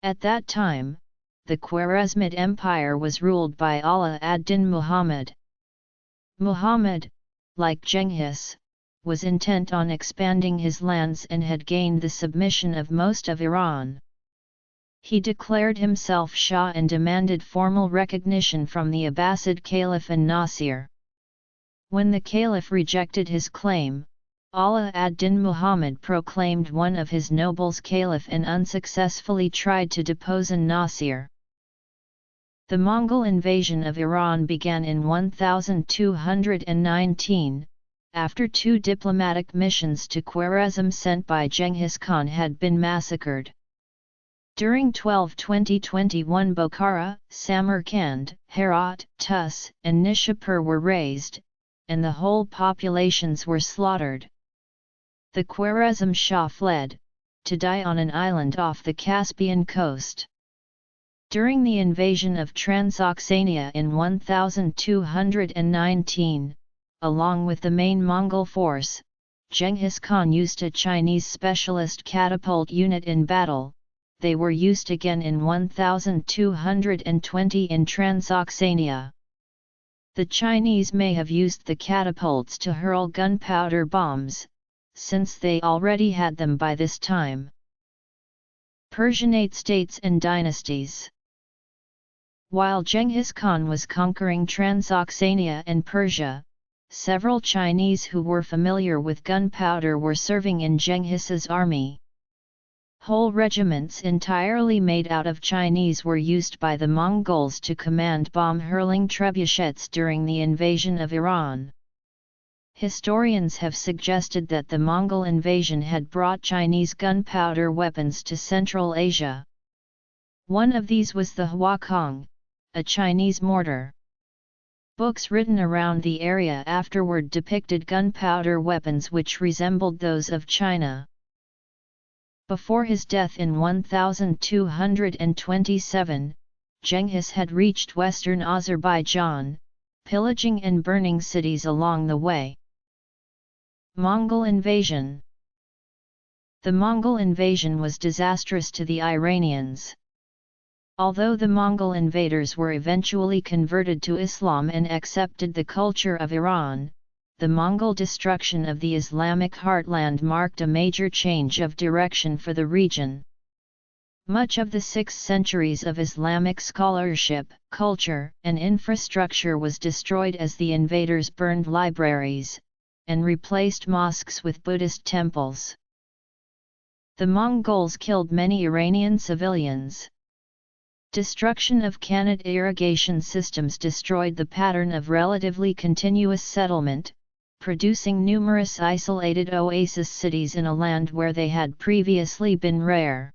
[SPEAKER 1] At that time, the Khwarezmid Empire was ruled by Ala ad-Din Muhammad. Muhammad, like Genghis, was intent on expanding his lands and had gained the submission of most of Iran. He declared himself Shah and demanded formal recognition from the Abbasid Caliph and Nasir. When the Caliph rejected his claim, Ala ad-Din Muhammad proclaimed one of his nobles Caliph and unsuccessfully tried to depose an-Nasir. The Mongol invasion of Iran began in 1219, after two diplomatic missions to Khwarezm sent by Genghis Khan had been massacred. During 1220–21 Bokhara, Samarkand, Herat, Tus, and Nishapur were razed, and the whole populations were slaughtered. The Khwarezm Shah fled, to die on an island off the Caspian coast. During the invasion of Transoxania in 1219, along with the main Mongol force, Genghis Khan used a Chinese specialist catapult unit in battle. They were used again in 1220 in Transoxania. The Chinese may have used the catapults to hurl gunpowder bombs, since they already had them by this time. Persianate states and dynasties. While Genghis Khan was conquering Transoxania and Persia, several Chinese who were familiar with gunpowder were serving in Genghis's army. Whole regiments entirely made out of Chinese were used by the Mongols to command bomb-hurling trebuchets during the invasion of Iran. Historians have suggested that the Mongol invasion had brought Chinese gunpowder weapons to Central Asia. One of these was the Huakong, a Chinese mortar. Books written around the area afterward depicted gunpowder weapons which resembled those of China. Before his death in 1227, Genghis had reached western Azerbaijan, pillaging and burning cities along the way. Mongol invasion. The Mongol invasion was disastrous to the Iranians. Although the Mongol invaders were eventually converted to Islam and accepted the culture of Iran, the Mongol destruction of the Islamic heartland marked a major change of direction for the region. Much of the 6 centuries of Islamic scholarship, culture, and infrastructure was destroyed as the invaders burned libraries, and replaced mosques with Buddhist temples. The Mongols killed many Iranian civilians. Destruction of Khanate irrigation systems destroyed the pattern of relatively continuous settlement, producing numerous isolated oasis cities in a land where they had previously been rare.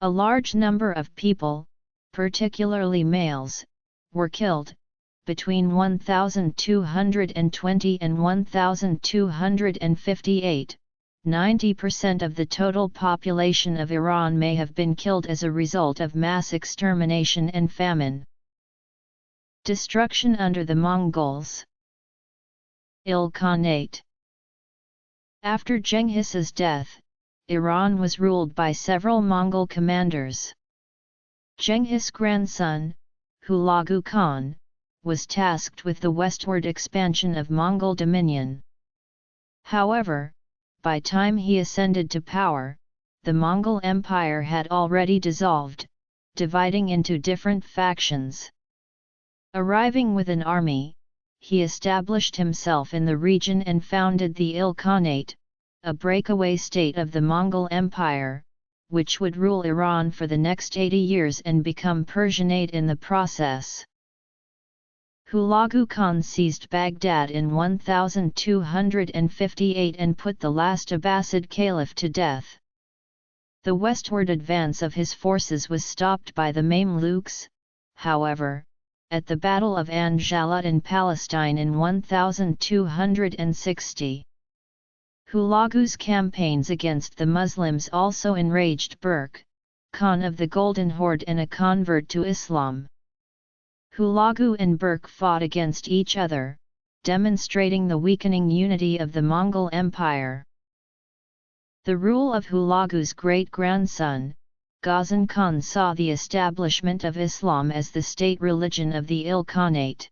[SPEAKER 1] A large number of people, particularly males, were killed. Between 1220 and 1258, 90% of the total population of Iran may have been killed as a result of mass extermination and famine. Destruction under the Mongols. Khanate. After Genghis's death, Iran was ruled by several Mongol commanders. Genghis' grandson, Hulagu Khan, was tasked with the westward expansion of Mongol dominion. However, by time he ascended to power, the Mongol Empire had already dissolved, dividing into different factions. Arriving with an army, he established himself in the region and founded the Khanate, a breakaway state of the Mongol Empire, which would rule Iran for the next 80 years and become Persianate in the process. Hulagu Khan seized Baghdad in 1258 and put the last Abbasid caliph to death. The westward advance of his forces was stopped by the Mamluks, however, at the Battle of Anjalut in Palestine in 1260. Hulagu's campaigns against the Muslims also enraged Berk, Khan of the Golden Horde and a convert to Islam. Hulagu and Berk fought against each other, demonstrating the weakening unity of the Mongol Empire. The rule of Hulagu's great-grandson, Ghazan Khan, saw the establishment of Islam as the state religion of the Khanate.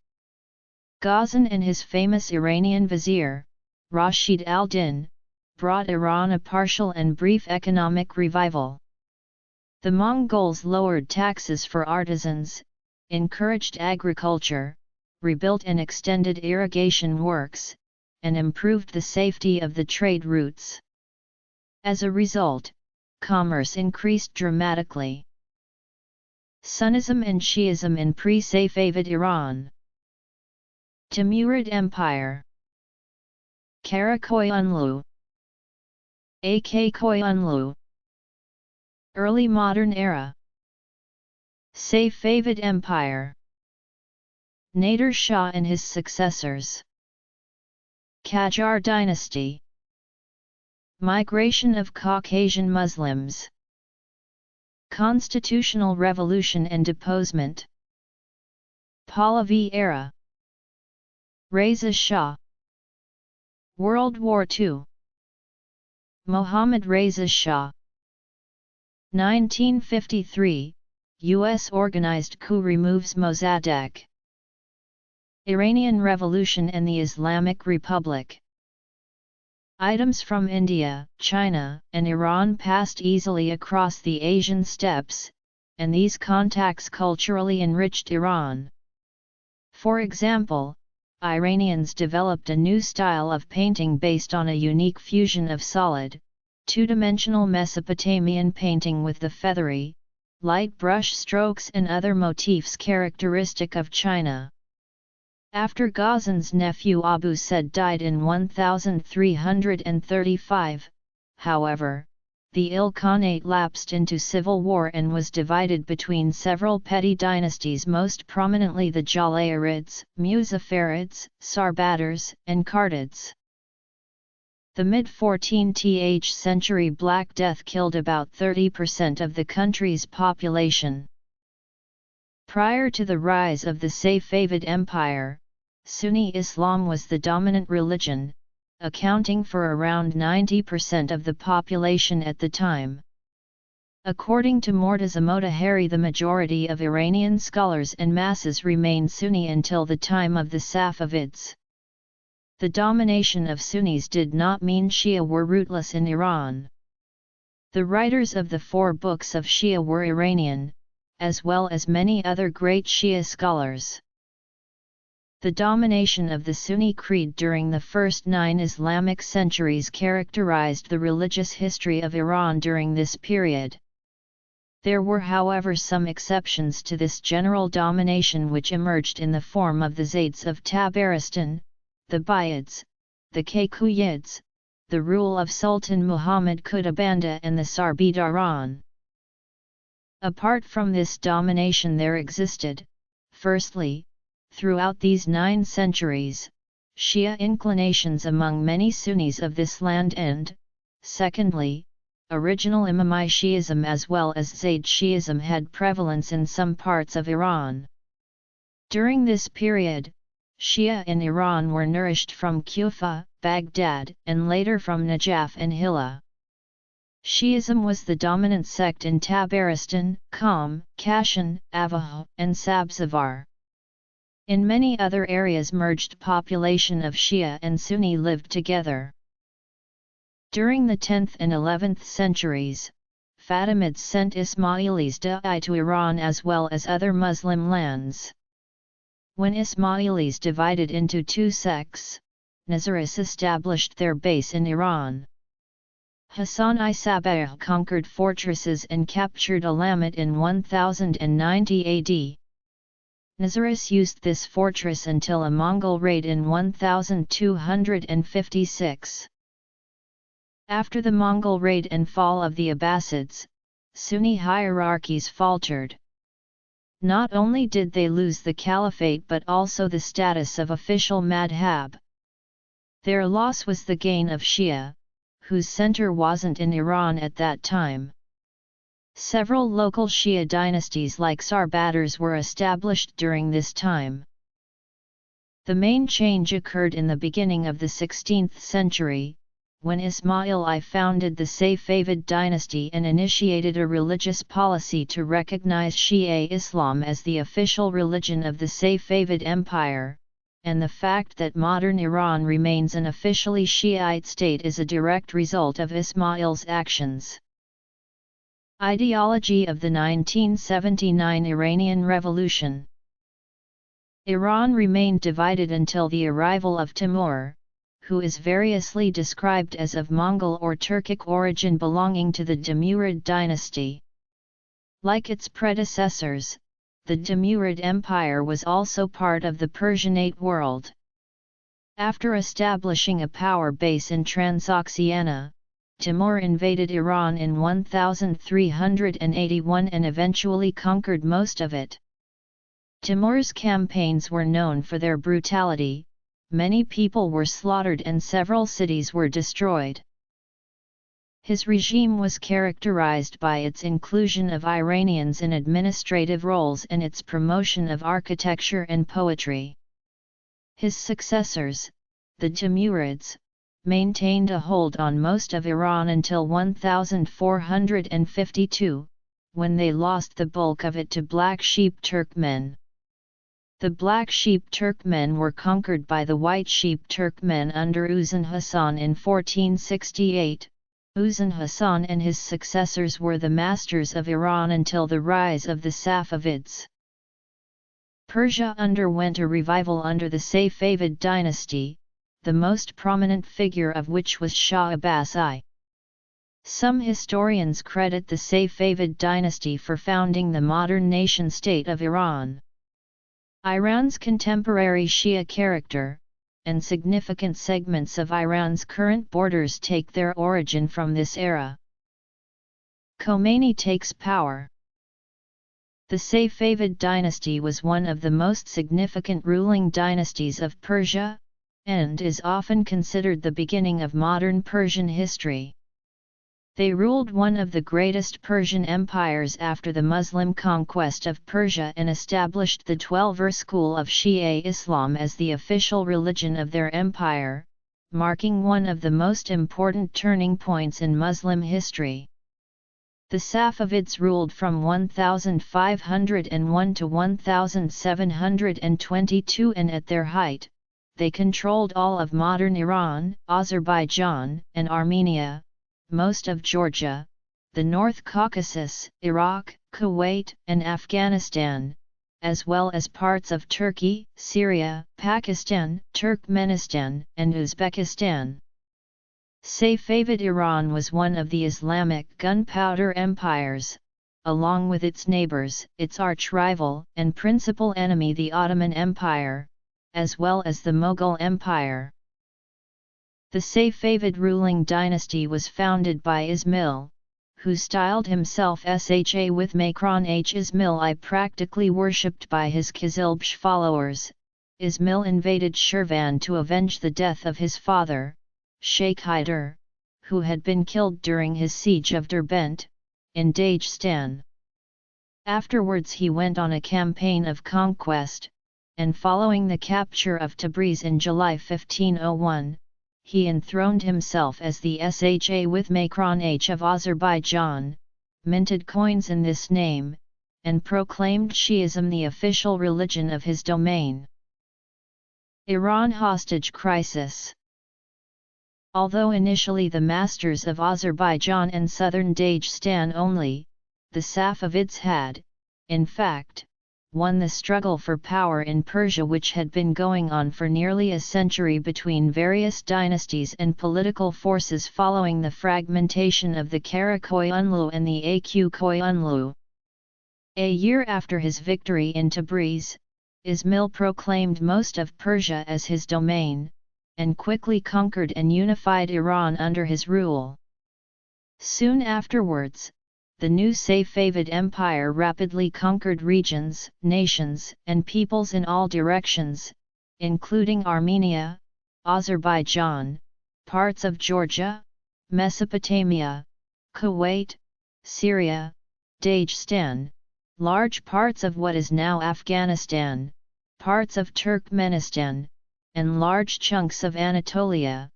[SPEAKER 1] Ghazan and his famous Iranian vizier, Rashid al-Din, brought Iran a partial and brief economic revival. The Mongols lowered taxes for artisans, encouraged agriculture, rebuilt and extended irrigation works, and improved the safety of the trade routes. As a result, commerce increased dramatically. Sunnism and Shi'ism in pre-Safavid Iran. Timurid Empire. Karakoyunlu. Ak Koyunlu. Early modern era. Safavid Empire. Nader Shah and his successors. Qajar dynasty. Migration of Caucasian Muslims. Constitutional revolution and deposement. Pahlavi era. Reza Shah. World War II. Mohammad Reza Shah. 1953, U.S. organized coup removes Mossadegh. Iranian Revolution and the Islamic Republic. Items from India, China, and Iran passed easily across the Asian steppes, and these contacts culturally enriched Iran. For example, Iranians developed a new style of painting based on a unique fusion of solid, two-dimensional Mesopotamian painting with the feathery, light brush strokes and other motifs characteristic of China. After Ghazan's nephew Abu Said died in 1335, however, the Ilkhanate lapsed into civil war and was divided between several petty dynasties, most prominently the Jalayirids, Muzaffarids, Sarbadars, and Kartids. The mid-14th century Black Death killed about 30% of the country's population. Prior to the rise of the Safavid Empire, Sunni Islam was the dominant religion, accounting for around 90% of the population at the time. According to Mortaza Motahari, the majority of Iranian scholars and masses remained Sunni until the time of the Safavids. The domination of Sunnis did not mean Shia were rootless in Iran. The writers of the 4 books of Shia were Iranian, as well as many other great Shia scholars. The domination of the Sunni creed during the first 9 Islamic centuries characterized the religious history of Iran during this period. There were, however, some exceptions to this general domination which emerged in the form of the Zayds of Tabaristan, the Buyids, the Kaykuyids, the rule of Sultan Muhammad Qutbanda and the Sarbidaran. Apart from this domination there existed, firstly, throughout these 9 centuries, Shia inclinations among many Sunnis of this land and, secondly, original Imami Shi'ism as well as Zayd Shi'ism had prevalence in some parts of Iran. During this period, Shia in Iran were nourished from Kufa, Baghdad, and later from Najaf and Hilla. Shi'ism was the dominant sect in Tabaristan, Qom, Kashan, Avah, and Sabzavar. In many other areas merged population of Shia and Sunni lived together. During the 10th and 11th centuries, Fatimids sent Ismailis Da'i to Iran as well as other Muslim lands. When Ismailis divided into 2 sects, Nizaris established their base in Iran. Hassan I Sabbah conquered fortresses and captured Alamut in 1090 AD. Nizaris used this fortress until a Mongol raid in 1256. After the Mongol raid and fall of the Abbasids, Sunni hierarchies faltered. Not only did they lose the caliphate but also the status of official madhab. Their loss was the gain of Shia, whose center wasn't in Iran at that time. Several local Shia dynasties like Sarbadars were established during this time. The main change occurred in the beginning of the 16th century, when Ismail I founded the Safavid dynasty and initiated a religious policy to recognize Shia Islam as the official religion of the Safavid Empire, and the fact that modern Iran remains an officially Shiite state is a direct result of Ismail's actions. Ideology of the 1979 Iranian Revolution. Iran remained divided until the arrival of Timur, who is variously described as of Mongol or Turkic origin belonging to the Timurid dynasty. Like its predecessors, the Timurid Empire was also part of the Persianate world. After establishing a power base in Transoxiana, Timur invaded Iran in 1381 and eventually conquered most of it. Timur's campaigns were known for their brutality, many people were slaughtered and several cities were destroyed. His regime was characterized by its inclusion of Iranians in administrative roles and its promotion of architecture and poetry. His successors, the Timurids, maintained a hold on most of Iran until 1452, when they lost the bulk of it to Black Sheep Turkmen. The Black Sheep Turkmen were conquered by the White Sheep Turkmen under Uzun Hasan in 1468. Uzun Hasan and his successors were the masters of Iran until the rise of the Safavids. Persia underwent a revival under the Safavid dynasty, the most prominent figure of which was Shah Abbas I. Some historians credit the Safavid dynasty for founding the modern nation-state of Iran. Iran's contemporary Shia character, and significant segments of Iran's current borders take their origin from this era. Khomeini takes power. The Safavid dynasty was one of the most significant ruling dynasties of Persia, and is often considered the beginning of modern Persian history. They ruled one of the greatest Persian empires after the Muslim conquest of Persia and established the Twelver school of Shia Islam as the official religion of their empire, marking one of the most important turning points in Muslim history. The Safavids ruled from 1501 to 1722 and at their height, they controlled all of modern Iran, Azerbaijan, and Armenia, most of Georgia, the North Caucasus, Iraq, Kuwait, and Afghanistan, as well as parts of Turkey, Syria, Pakistan, Turkmenistan, and Uzbekistan. Safavid Iran was one of the Islamic gunpowder empires, along with its neighbors, its arch-rival and principal enemy the Ottoman Empire, as well as the Mughal Empire. The Safavid ruling dynasty was founded by Ismail, who styled himself Shah with Macron H. Ismail I, practically worshipped by his Qizilbash followers. Ismail invaded Shirvan to avenge the death of his father, Sheikh Haidar, who had been killed during his siege of Derbent, in Dagestan. Afterwards he went on a campaign of conquest, and following the capture of Tabriz in July 1501, he enthroned himself as the Shah with Macron H of Azerbaijan, minted coins in this name, and proclaimed Shi'ism the official religion of his domain. Iran hostage crisis. Although initially the masters of Azerbaijan and southern Dagestan only, the Safavids had, in fact, won the struggle for power in Persia, which had been going on for nearly a century between various dynasties and political forces following the fragmentation of the Karakoyunlu and the Aq-Koyunlu. A year after his victory in Tabriz, Ismail proclaimed most of Persia as his domain, and quickly conquered and unified Iran under his rule. Soon afterwards, the new Safavid Empire rapidly conquered regions, nations, and peoples in all directions, including Armenia, Azerbaijan, parts of Georgia, Mesopotamia, Kuwait, Syria, Dagestan, large parts of what is now Afghanistan, parts of Turkmenistan, and large chunks of Anatolia,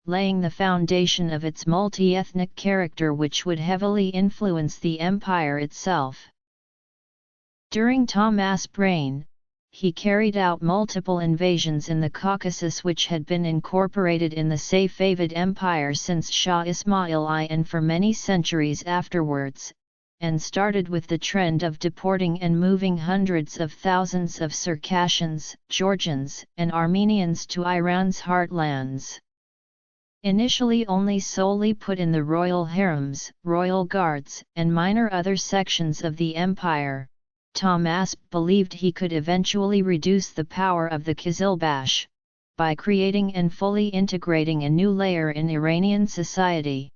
[SPEAKER 1] laying the foundation of its multi-ethnic character which would heavily influence the empire itself. During Tahmasp's reign, he carried out multiple invasions in the Caucasus which had been incorporated in the Safavid Empire since Shah Ismail I and for many centuries afterwards, and started with the trend of deporting and moving hundreds of thousands of Circassians, Georgians, and Armenians to Iran's heartlands. Initially only solely put in the royal harems, royal guards, and minor other sections of the empire, Tahmasp believed he could eventually reduce the power of the Qizilbash, by creating and fully integrating a new layer in Iranian society.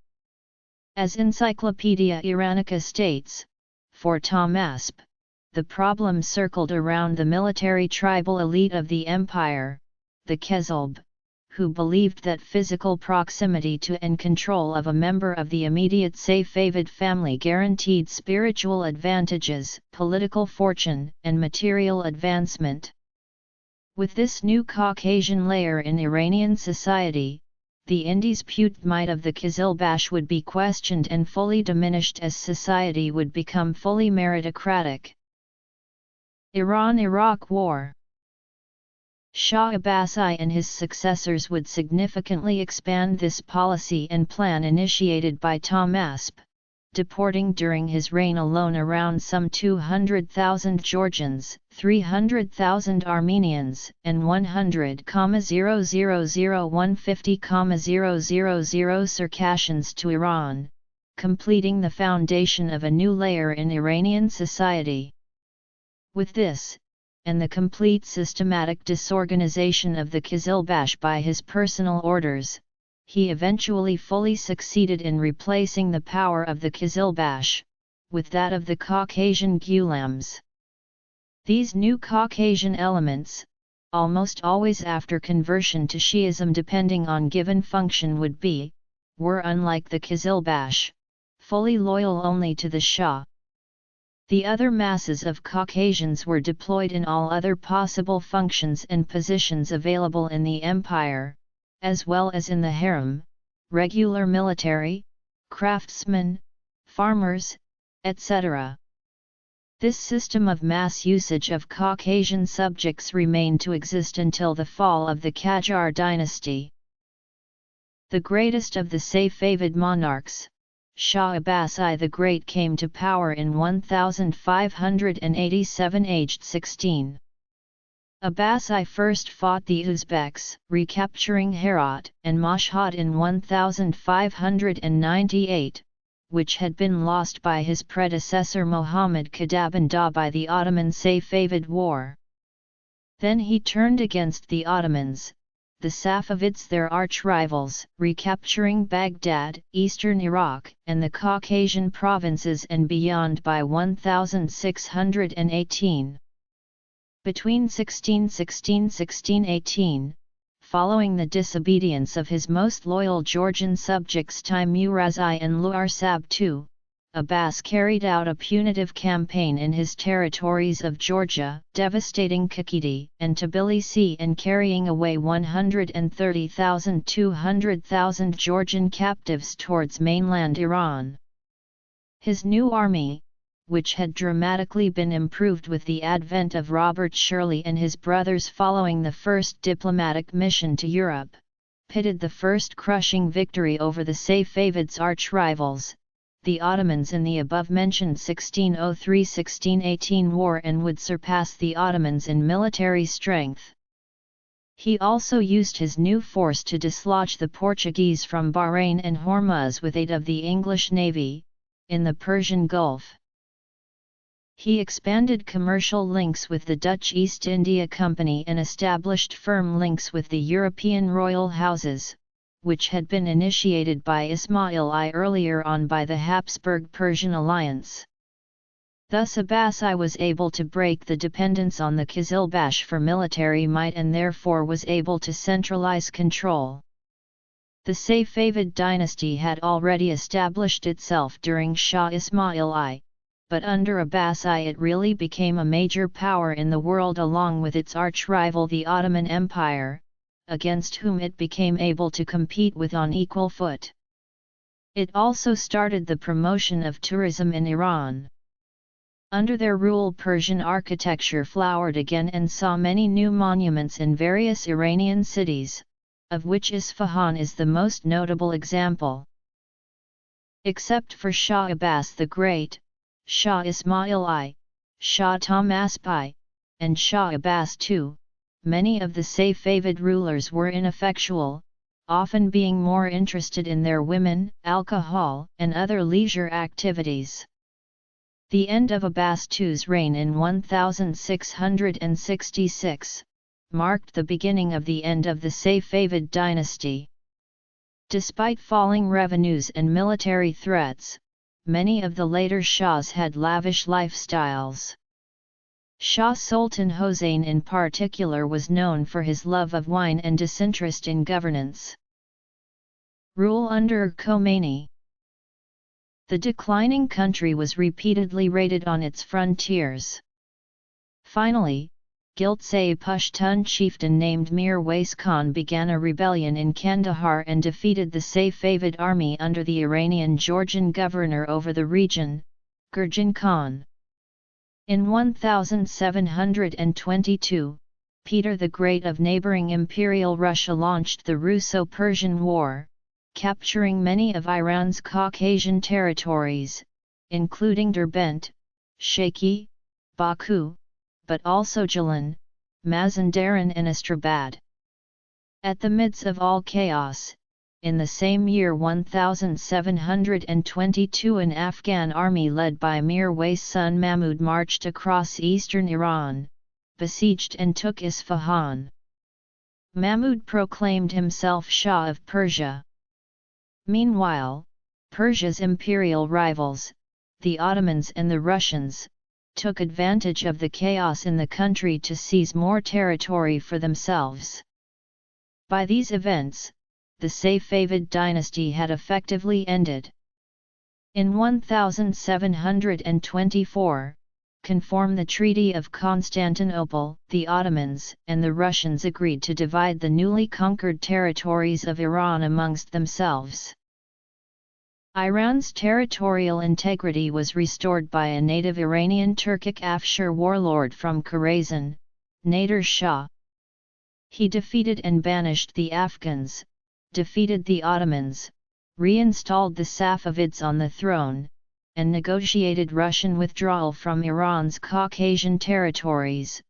[SPEAKER 1] As Encyclopedia Iranica states, for Tahmasp, the problem circled around the military tribal elite of the empire, the Kezalb, who believed that physical proximity to and control of a member of the immediate Safavid family guaranteed spiritual advantages, political fortune, and material advancement. With this new Caucasian layer in Iranian society, the indisputable might of the Qizilbash would be questioned and fully diminished as society would become fully meritocratic. Iran-Iraq War. Shah Abbas I and his successors would significantly expand this policy and plan initiated by Tahmasp, deporting during his reign alone around some 200,000 Georgians, 300,000 Armenians, and 100,000 Circassians to Iran, completing the foundation of a new layer in Iranian society. With this, and the complete systematic disorganization of the Qizilbash by his personal orders, he eventually fully succeeded in replacing the power of the Qizilbash with that of the Caucasian Ghulams. These new Caucasian elements, almost always after conversion to Shi'ism depending on given function were unlike the Qizilbash, fully loyal only to the Shah. The other masses of Caucasians were deployed in all other possible functions and positions available in the empire, as well as in the harem, regular military, craftsmen, farmers, etc. This system of mass usage of Caucasian subjects remained to exist until the fall of the Qajar dynasty. The greatest of the Safavid monarchs, Shah Abbas I the Great, came to power in 1587 aged 16. Abbas I first fought the Uzbeks, recapturing Herat and Mashhad in 1598, which had been lost by his predecessor Muhammad Qadabandar by the Ottoman Safavid War. Then he turned against the Ottomans, the Safavids their arch-rivals, recapturing Baghdad, eastern Iraq, and the Caucasian provinces and beyond by 1618. Between 1616–1618, following the disobedience of his most loyal Georgian subjects Teimuraz I and Luarsab II, Abbas carried out a punitive campaign in his territories of Georgia, devastating Kakheti and Tbilisi and carrying away 130,000–200,000 Georgian captives towards mainland Iran. His new army, which had dramatically been improved with the advent of Robert Shirley and his brothers following the first diplomatic mission to Europe, pitted the first crushing victory over the Safavids' arch-rivals, the Ottomans, in the above-mentioned 1603–1618 war, and would surpass the Ottomans in military strength. He also used his new force to dislodge the Portuguese from Bahrain and Hormuz with aid of the English navy, in the Persian Gulf. He expanded commercial links with the Dutch East India Company and established firm links with the European royal houses, which had been initiated by Ismail I earlier on by the Habsburg-Persian alliance. Thus Abbas I was able to break the dependence on the Qizilbash for military might and therefore was able to centralize control. The Safavid dynasty had already established itself during Shah Ismail I, but under Abbas I it really became a major power in the world along with its arch-rival the Ottoman Empire, against whom it became able to compete with on equal foot. It also started the promotion of tourism in Iran. Under their rule, Persian architecture flowered again and saw many new monuments in various Iranian cities, of which Isfahan is the most notable example. Except for Shah Abbas the Great, Shah Ismail I, Shah Tahmasp I, and Shah Abbas II, many of the Safavid rulers were ineffectual, often being more interested in their women, alcohol, and other leisure activities. The end of Abbas II's reign in 1666 marked the beginning of the end of the Safavid dynasty. Despite falling revenues and military threats, many of the later Shahs had lavish lifestyles. Shah Sultan Hossein in particular was known for his love of wine and disinterest in governance. Rule under Khomeini. The declining country was repeatedly raided on its frontiers. Finally, Giltse Pushtun chieftain named Mir Wais Khan began a rebellion in Kandahar and defeated the Safavid army under the Iranian-Georgian governor over the region, Gurjan Khan. In 1722, Peter the Great of neighboring Imperial Russia launched the Russo-Persian War, capturing many of Iran's Caucasian territories, including Derbent, Shaki, Baku, but also Gilan, Mazandaran and Astrabad. At the midst of all chaos, in the same year 1722 an Afghan army led by Mir Wais' son Mahmud marched across eastern Iran, besieged and took Isfahan. Mahmud proclaimed himself Shah of Persia. Meanwhile, Persia's imperial rivals, the Ottomans and the Russians, took advantage of the chaos in the country to seize more territory for themselves. By these events, the Safavid dynasty had effectively ended. In 1724, conform the Treaty of Constantinople, the Ottomans and the Russians agreed to divide the newly conquered territories of Iran amongst themselves. Iran's territorial integrity was restored by a native Iranian Turkic Afshar warlord from Khorasan, Nader Shah. He defeated and banished the Afghans, defeated the Ottomans, reinstalled the Safavids on the throne, and negotiated Russian withdrawal from Iran's Caucasian territories,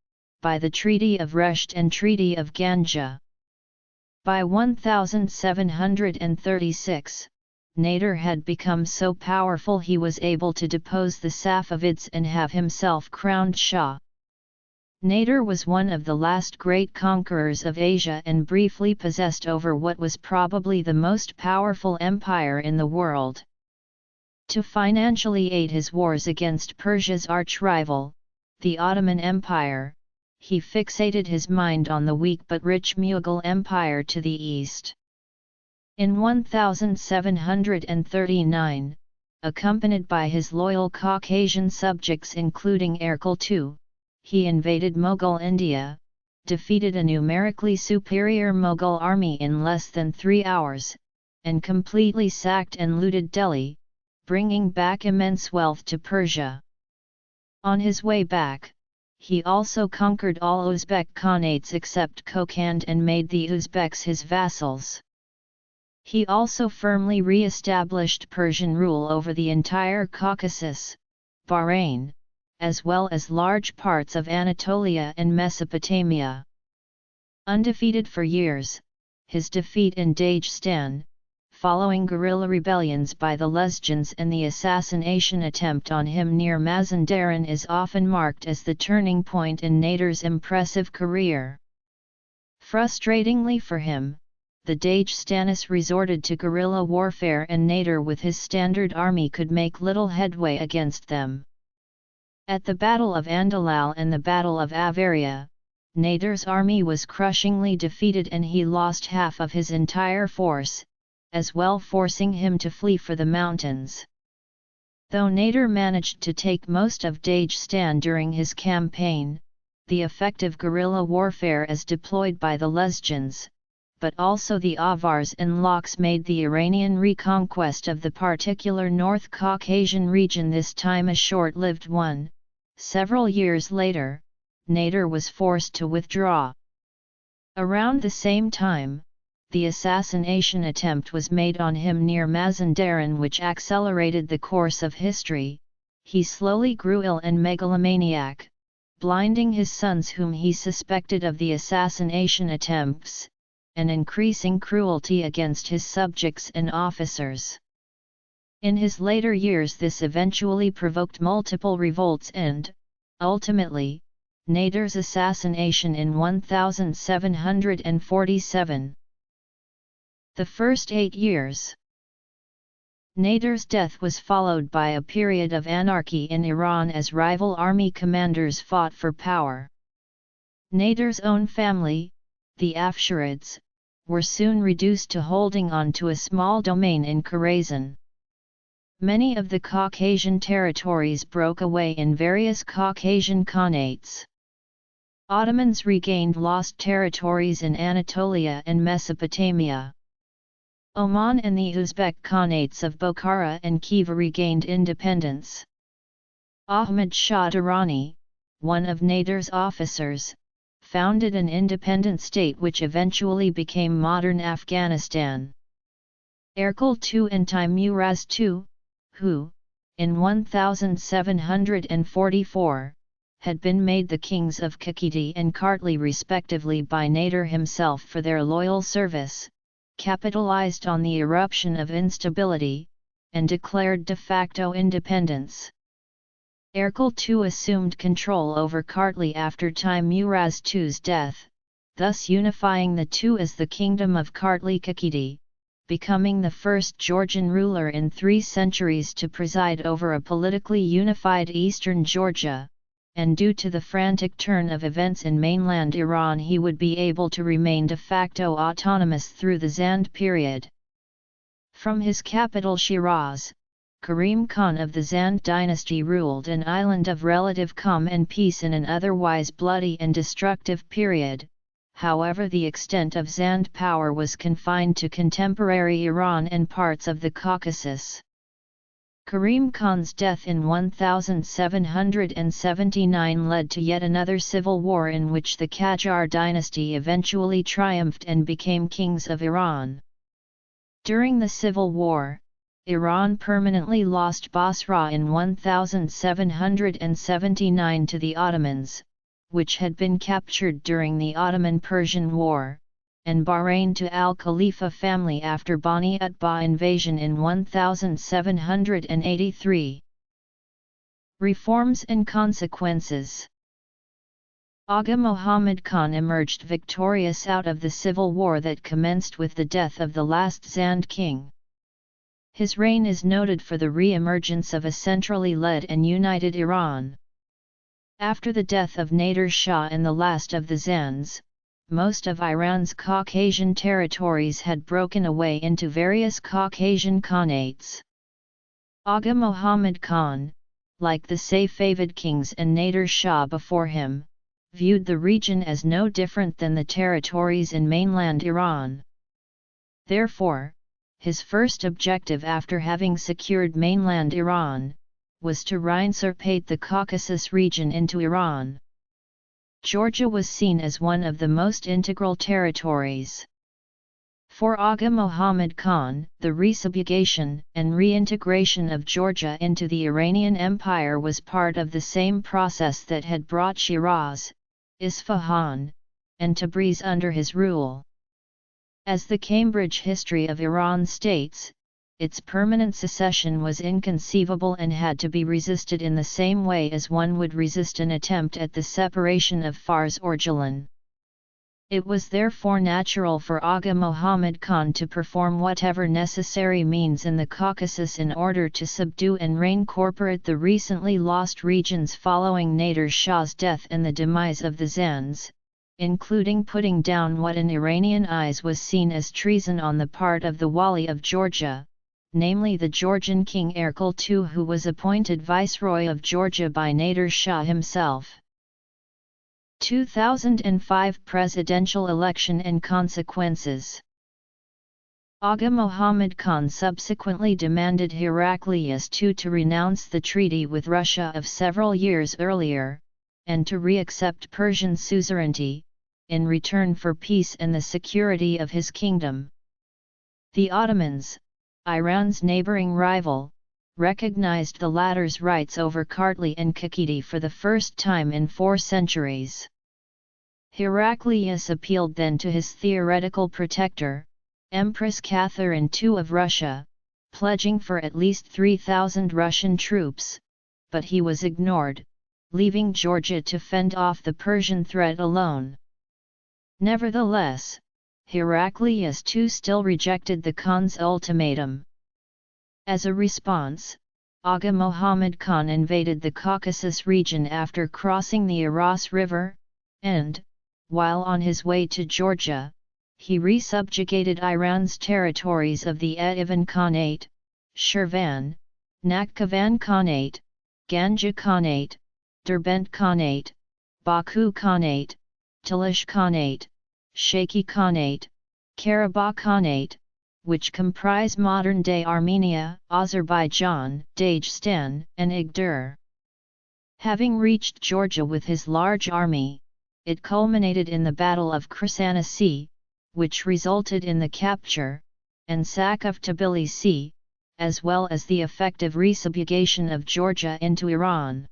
[SPEAKER 1] by the Treaty of Resht and Treaty of Ganja. By 1736, Nader had become so powerful he was able to depose the Safavids and have himself crowned Shah. Nader was one of the last great conquerors of Asia and briefly possessed over what was probably the most powerful empire in the world. To financially aid his wars against Persia's arch-rival, the Ottoman Empire, he fixated his mind on the weak but rich Mughal Empire to the east. In 1739, accompanied by his loyal Caucasian subjects including Erkal II, he invaded Mughal India, defeated a numerically superior Mughal army in less than 3 hours, and completely sacked and looted Delhi, bringing back immense wealth to Persia. On his way back, he also conquered all Uzbek Khanates except Kokand and made the Uzbeks his vassals. He also firmly re-established Persian rule over the entire Caucasus, Bahrain, as well as large parts of Anatolia and Mesopotamia. Undefeated for years, his defeat in Dagestan, following guerrilla rebellions by the Lezgins and the assassination attempt on him near Mazandaran, is often marked as the turning point in Nader's impressive career. Frustratingly for him, the Dagestanis resorted to guerrilla warfare and Nader with his standard army could make little headway against them. At the Battle of Andalal and the Battle of Avaria, Nader's army was crushingly defeated and he lost half of his entire force, as well forcing him to flee for the mountains. Though Nader managed to take most of Dagestan during his campaign, the effective guerrilla warfare as deployed by the Lezgins, but also the Avars and Laks made the Iranian reconquest of the particular North Caucasian region this time a short-lived one. Several years later, Nader was forced to withdraw. Around the same time, the assassination attempt was made on him near Mazandaran, which accelerated the course of history. He slowly grew ill and megalomaniac, blinding his sons whom he suspected of the assassination attempts, and increasing cruelty against his subjects and officers. In his later years this eventually provoked multiple revolts and, ultimately, Nader's assassination in 1747. The first 8 years. Nader's death was followed by a period of anarchy in Iran as rival army commanders fought for power. Nader's own family, the Afsharids, were soon reduced to holding on to a small domain in Khorasan. Many of the Caucasian territories broke away in various Caucasian khanates. Ottomans regained lost territories in Anatolia and Mesopotamia. Oman and the Uzbek khanates of Bokhara and Khiva regained independence. Ahmad Shah Durrani, one of Nader's officers, founded an independent state which eventually became modern Afghanistan. Erkal II and Teimuraz II, who, in 1744, had been made the kings of Kakheti and Kartli respectively by Nader himself for their loyal service, capitalized on the eruption of instability, and declared de facto independence. Erkal II assumed control over Kartli after Teimuraz II's death, thus unifying the two as the Kingdom of Kartli-Kakheti, becoming the first Georgian ruler in 3 centuries to preside over a politically unified eastern Georgia, and due to the frantic turn of events in mainland Iran he would be able to remain de facto autonomous through the Zand period. From his capital Shiraz, Karim Khan of the Zand dynasty ruled an island of relative calm and peace in an otherwise bloody and destructive period. However, the extent of Zand power was confined to contemporary Iran and parts of the Caucasus. Karim Khan's death in 1779 led to yet another civil war in which the Qajar dynasty eventually triumphed and became kings of Iran. During the civil war, Iran permanently lost Basra in 1779 to the Ottomans, which had been captured during the Ottoman-Persian War, and Bahrain to Al-Khalifa family after Bani Utbah invasion in 1783. Reforms and consequences. Agha Muhammad Khan emerged victorious out of the civil war that commenced with the death of the last Zand king. His reign is noted for the re-emergence of a centrally led and united Iran. After the death of Nader Shah and the last of the Zands, most of Iran's Caucasian territories had broken away into various Caucasian khanates. Agha Muhammad Khan, like the Safavid kings and Nader Shah before him, viewed the region as no different than the territories in mainland Iran. Therefore, his first objective after having secured mainland Iran, was to reinsurpate the Caucasus region into Iran. Georgia was seen as one of the most integral territories. For Agha Muhammad Khan, the resubjugation and reintegration of Georgia into the Iranian Empire was part of the same process that had brought Shiraz, Isfahan, and Tabriz under his rule. As the Cambridge History of Iran states, its permanent secession was inconceivable and had to be resisted in the same way as one would resist an attempt at the separation of Fars or Gilan. It was therefore natural for Agha Muhammad Khan to perform whatever necessary means in the Caucasus in order to subdue and reincorporate the recently lost regions following Nader Shah's death and the demise of the Zands, including putting down what in Iranian eyes was seen as treason on the part of the Wali of Georgia, namely the Georgian king Erkal II, who was appointed viceroy of Georgia by Nader Shah himself. 2005 presidential election and consequences. Agha Muhammad Khan subsequently demanded Heraclius II to renounce the treaty with Russia of several years earlier, and to re-accept Persian suzerainty, in return for peace and the security of his kingdom. The Ottomans, Iran's neighboring rival, recognized the latter's rights over Kartli and Kakheti for the first time in 4 centuries. Heraclius appealed then to his theoretical protector, Empress Catherine II of Russia, pledging for at least 3,000 Russian troops, but he was ignored, leaving Georgia to fend off the Persian threat alone. Nevertheless, Heraclius too still rejected the Khan's ultimatum. As a response, Aga Muhammad Khan invaded the Caucasus region after crossing the Aras River, and, while on his way to Georgia, he resubjugated Iran's territories of the Evan Khanate, Shirvan, Nakhchivan Khanate, Ganja Khanate, Derbent Khanate, Baku Khanate, Talish Khanate, Shaki Khanate, Karabakh Khanate, which comprise modern-day Armenia, Azerbaijan, Dagestan, and Igdir. Having reached Georgia with his large army, it culminated in the Battle of Khrasanasi, which resulted in the capture and sack of Tbilisi, as well as the effective resubjugation of Georgia into Iran.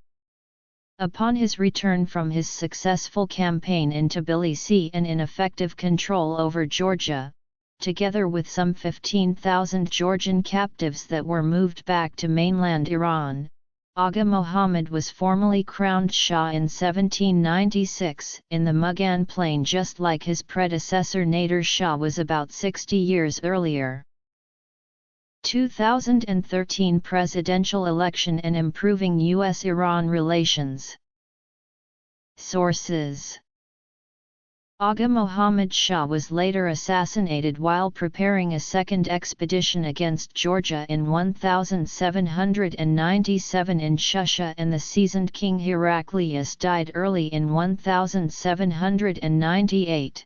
[SPEAKER 1] Upon his return from his successful campaign in Tbilisi and in effective control over Georgia, together with some 15,000 Georgian captives that were moved back to mainland Iran, Aga Muhammad was formally crowned Shah in 1796 in the Mugan Plain, just like his predecessor Nader Shah was about 60 years earlier. 2013 presidential election and improving U.S.-Iran relations. Sources: Aga Muhammad Shah was later assassinated while preparing a second expedition against Georgia in 1797 in Shusha, and the seasoned King Heraclius died early in 1798.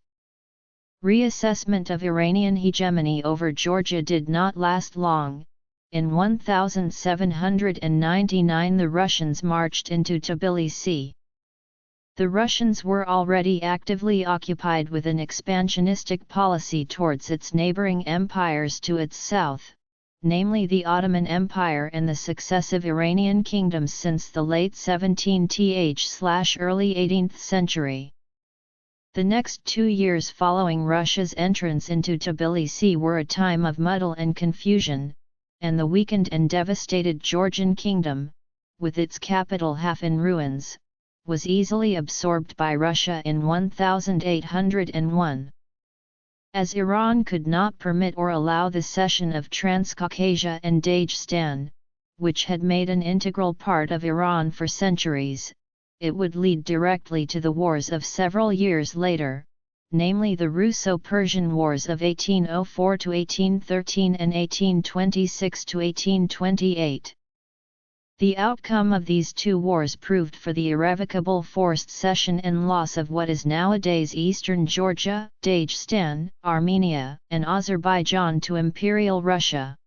[SPEAKER 1] Reassessment of Iranian hegemony over Georgia did not last long. In 1799 the Russians marched into Tbilisi. The Russians were already actively occupied with an expansionistic policy towards its neighboring empires to its south, namely the Ottoman Empire and the successive Iranian kingdoms since the late 17th/early 18th century. The next 2 years following Russia's entrance into Tbilisi were a time of muddle and confusion, and the weakened and devastated Georgian kingdom, with its capital half in ruins, was easily absorbed by Russia in 1801. As Iran could not permit or allow the cession of Transcaucasia and Dagestan, which had made an integral part of Iran for centuries, it would lead directly to the wars of several years later, namely the Russo-Persian Wars of 1804–1813 and 1826–1828. The outcome of these two wars proved for the irrevocable forced cession and loss of what is nowadays eastern Georgia, Dagestan, Armenia, and Azerbaijan to Imperial Russia.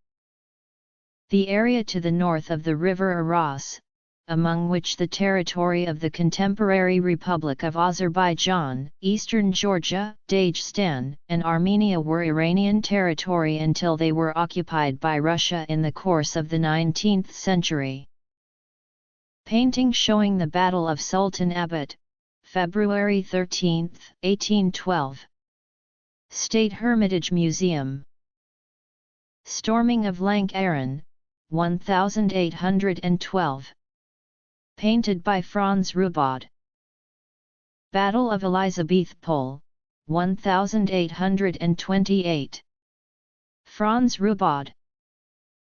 [SPEAKER 1] The area to the north of the river Aras, among which the territory of the contemporary Republic of Azerbaijan, eastern Georgia, Dagestan, and Armenia were Iranian territory until they were occupied by Russia in the course of the 19th century. Painting showing the Battle of Sultanabad, February 13, 1812. State Hermitage Museum. Storming of Lank Aran, 1812. Painted by Franz Rubod. Battle of Elizabethpol, 1828. Franz Rubod.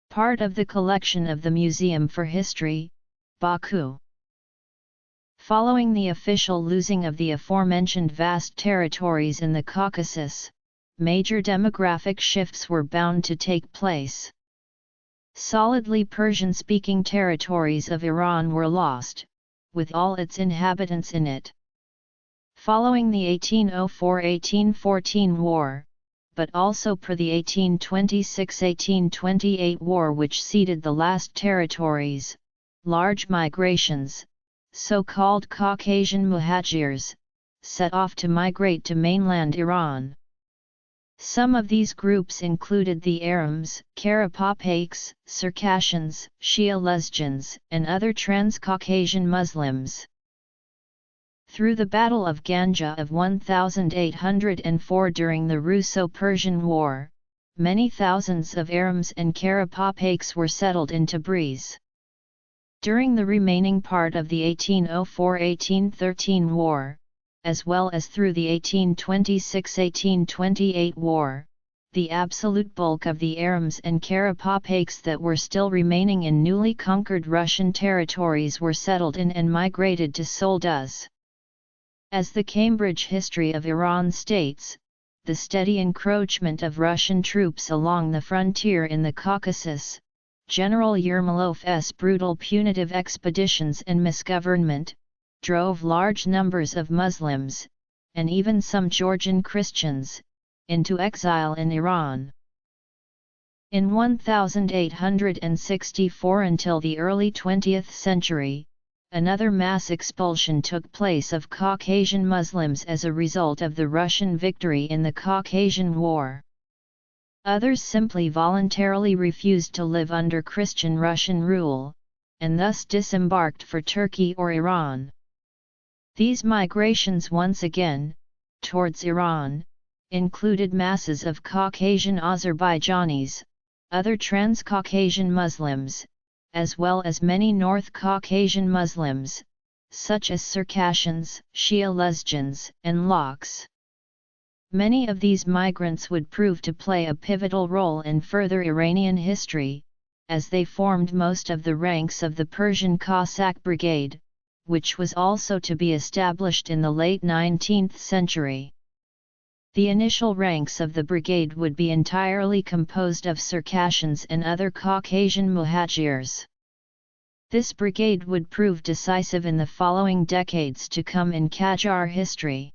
[SPEAKER 1] Part of the collection of the Museum for History, Baku. Following the official losing of the aforementioned vast territories in the Caucasus, major demographic shifts were bound to take place. Solidly Persian-speaking territories of Iran were lost, with all its inhabitants in it. Following the 1804–1814 war, but also per the 1826–1828 war which ceded the last territories, large migrations, so-called Caucasian muhajirs, set off to migrate to mainland Iran. Some of these groups included the Arams, Karapapaks, Circassians, Shia Lezgians, and other Transcaucasian Muslims. Through the Battle of Ganja of 1804 during the Russo-Persian War, many thousands of Arams and Karapapaks were settled in Tabriz. During the remaining part of the 1804–1813 war, as well as through the 1826–1828 war, the absolute bulk of the Arams and Karapapaks that were still remaining in newly conquered Russian territories were settled in and migrated to Solduz. As the Cambridge History of Iran states, the steady encroachment of Russian troops along the frontier in the Caucasus, General Yermolov's brutal punitive expeditions and misgovernment, drove large numbers of Muslims, and even some Georgian Christians, into exile in Iran. In 1864 until the early 20th century, another mass expulsion took place of Caucasian Muslims as a result of the Russian victory in the Caucasian War. Others simply voluntarily refused to live under Christian Russian rule, and thus disembarked for Turkey or Iran. These migrations once again, towards Iran, included masses of Caucasian Azerbaijanis, other Transcaucasian Muslims, as well as many North Caucasian Muslims, such as Circassians, Shia Lezgians, and Laks. Many of these migrants would prove to play a pivotal role in further Iranian history, as they formed most of the ranks of the Persian Cossack Brigade, which was also to be established in the late 19th century. The initial ranks of the brigade would be entirely composed of Circassians and other Caucasian Muhajirs. This brigade would prove decisive in the following decades to come in Qajar history.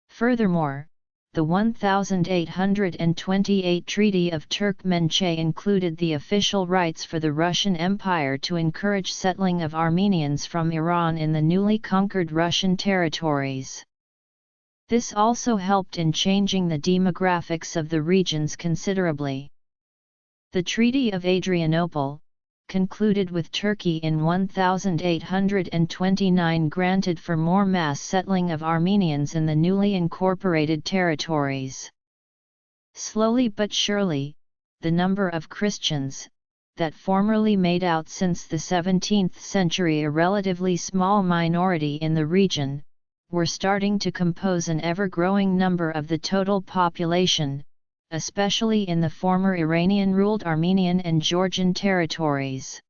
[SPEAKER 1] Furthermore, the 1828 Treaty of Turkmenchay included the official rights for the Russian Empire to encourage settling of Armenians from Iran in the newly conquered Russian territories. This also helped in changing the demographics of the regions considerably. The Treaty of Adrianople, concluded with Turkey in 1829, granted for more mass settling of Armenians in the newly incorporated territories. Slowly but surely, the number of Christians, that formerly made out since the 17th century a relatively small minority in the region, were starting to compose an ever-growing number of the total population, especially in the former Iranian-ruled Armenian and Georgian territories.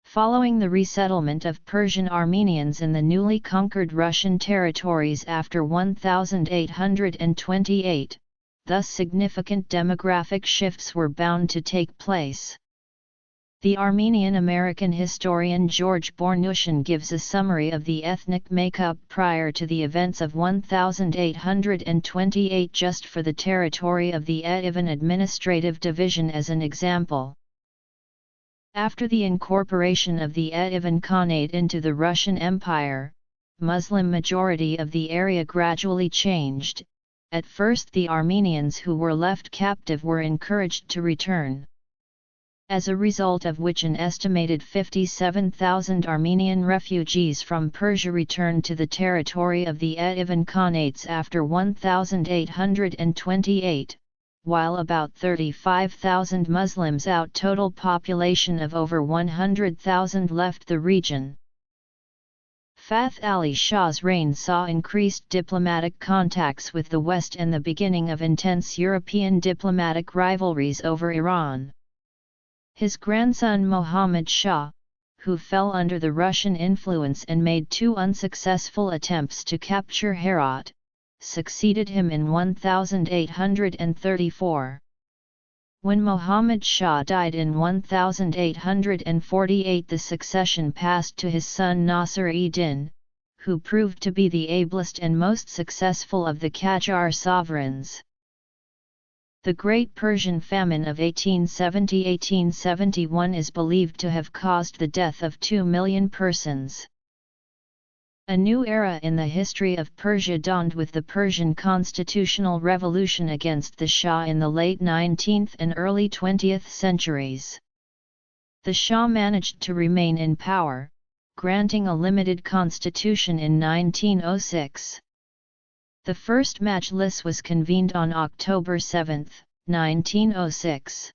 [SPEAKER 1] Following the resettlement of Persian Armenians in the newly conquered Russian territories after 1828, thus significant demographic shifts were bound to take place. The Armenian-American historian George Bornushin gives a summary of the ethnic makeup prior to the events of 1828 just for the territory of the Yerevan administrative division as an example. After the incorporation of the Yerevan Khanate into the Russian Empire, Muslim majority of the area gradually changed. At first the Armenians who were left captive were encouraged to return, as a result of which an estimated 57,000 Armenian refugees from Persia returned to the territory of the Yerevan Khanates after 1828, while about 35,000 Muslims out total population of over 100,000 left the region. Fath Ali Shah's reign saw increased diplomatic contacts with the West and the beginning of intense European diplomatic rivalries over Iran. His grandson Muhammad Shah, who fell under the Russian influence and made two unsuccessful attempts to capture Herat, succeeded him in 1834. When Muhammad Shah died in 1848, the succession passed to his son Nasir-e-Din, who proved to be the ablest and most successful of the Qajar sovereigns. The Great Persian Famine of 1870–1871 is believed to have caused the death of 2 million persons. A new era in the history of Persia dawned with the Persian constitutional revolution against the Shah in the late 19th and early 20th centuries. The Shah managed to remain in power, granting a limited constitution in 1906. The first Majlis was convened on October 7, 1906.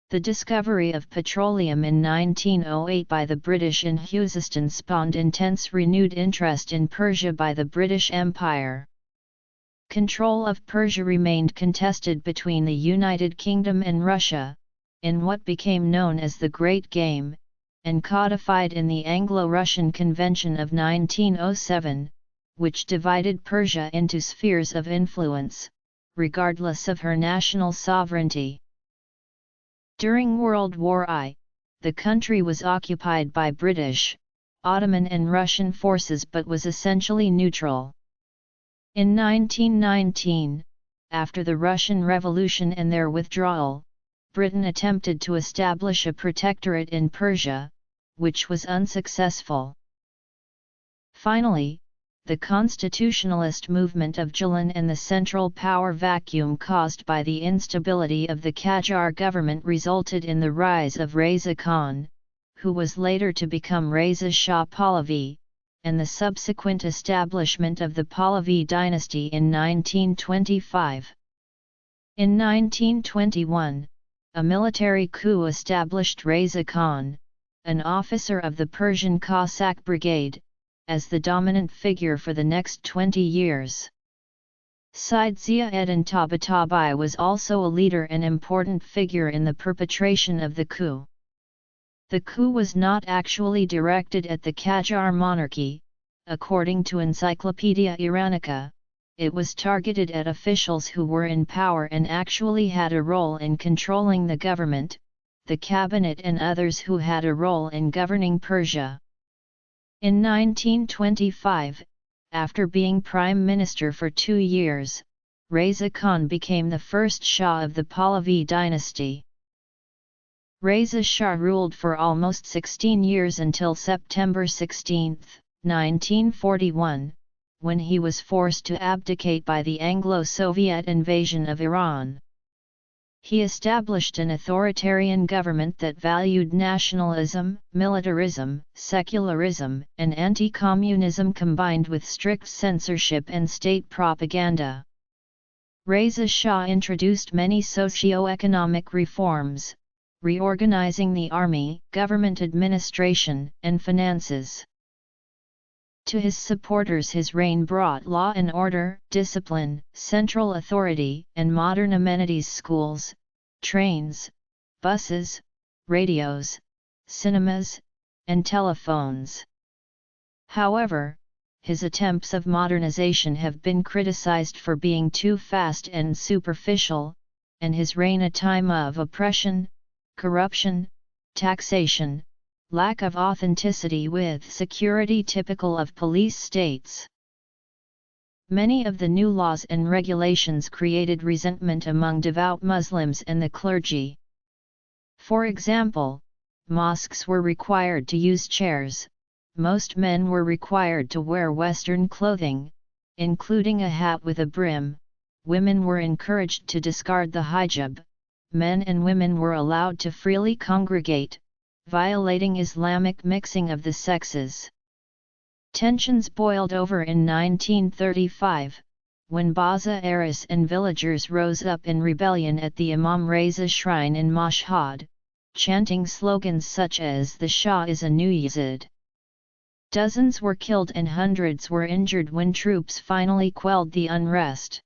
[SPEAKER 1] The discovery of petroleum in 1908 by the British in Khuzestan spawned intense renewed interest in Persia by the British Empire. Control of Persia remained contested between the United Kingdom and Russia, in what became known as the Great Game, and codified in the Anglo-Russian Convention of 1907, which divided Persia into spheres of influence, regardless of her national sovereignty. During World War I, the country was occupied by British, Ottoman and Russian forces but was essentially neutral. In 1919, after the Russian Revolution and their withdrawal, Britain attempted to establish a protectorate in Persia, which was unsuccessful. Finally, the constitutionalist movement of Jalan and the central power vacuum caused by the instability of the Qajar government resulted in the rise of Reza Khan, who was later to become Reza Shah Pahlavi, and the subsequent establishment of the Pahlavi dynasty in 1925. In 1921, a military coup established Reza Khan, an officer of the Persian Cossack Brigade, as the dominant figure for the next 20 years. Said Ziauddin Tabatabai was also a leader and important figure in the perpetration of the coup. The coup was not actually directed at the Qajar monarchy, according to Encyclopedia Iranica. It was targeted at officials who were in power and actually had a role in controlling the government, the cabinet and others who had a role in governing Persia. In 1925, after being prime minister for 2 years, Reza Khan became the first Shah of the Pahlavi dynasty. Reza Shah ruled for almost 16 years until September 16, 1941, when he was forced to abdicate by the Anglo-Soviet invasion of Iran. He established an authoritarian government that valued nationalism, militarism, secularism, and anti-communism combined with strict censorship and state propaganda. Reza Shah introduced many socio-economic reforms, reorganizing the army, government administration, and finances. To his supporters his reign brought law and order, discipline, central authority, and modern amenities: schools, trains, buses, radios, cinemas, and telephones. However, his attempts of modernization have been criticized for being too fast and superficial, and his reign a time of oppression, corruption, taxation, lack of authenticity with security typical of police states. Many of the new laws and regulations created resentment among devout Muslims and the clergy. For example, mosques were required to use chairs, most men were required to wear Western clothing, including a hat with a brim, women were encouraged to discard the hijab, men and women were allowed to freely congregate, violating Islamic mixing of the sexes. Tensions boiled over in 1935, when Baza Aris and villagers rose up in rebellion at the Imam Reza shrine in Mashhad, chanting slogans such as "The Shah is a new Yazid." Dozens were killed and hundreds were injured when troops finally quelled the unrest.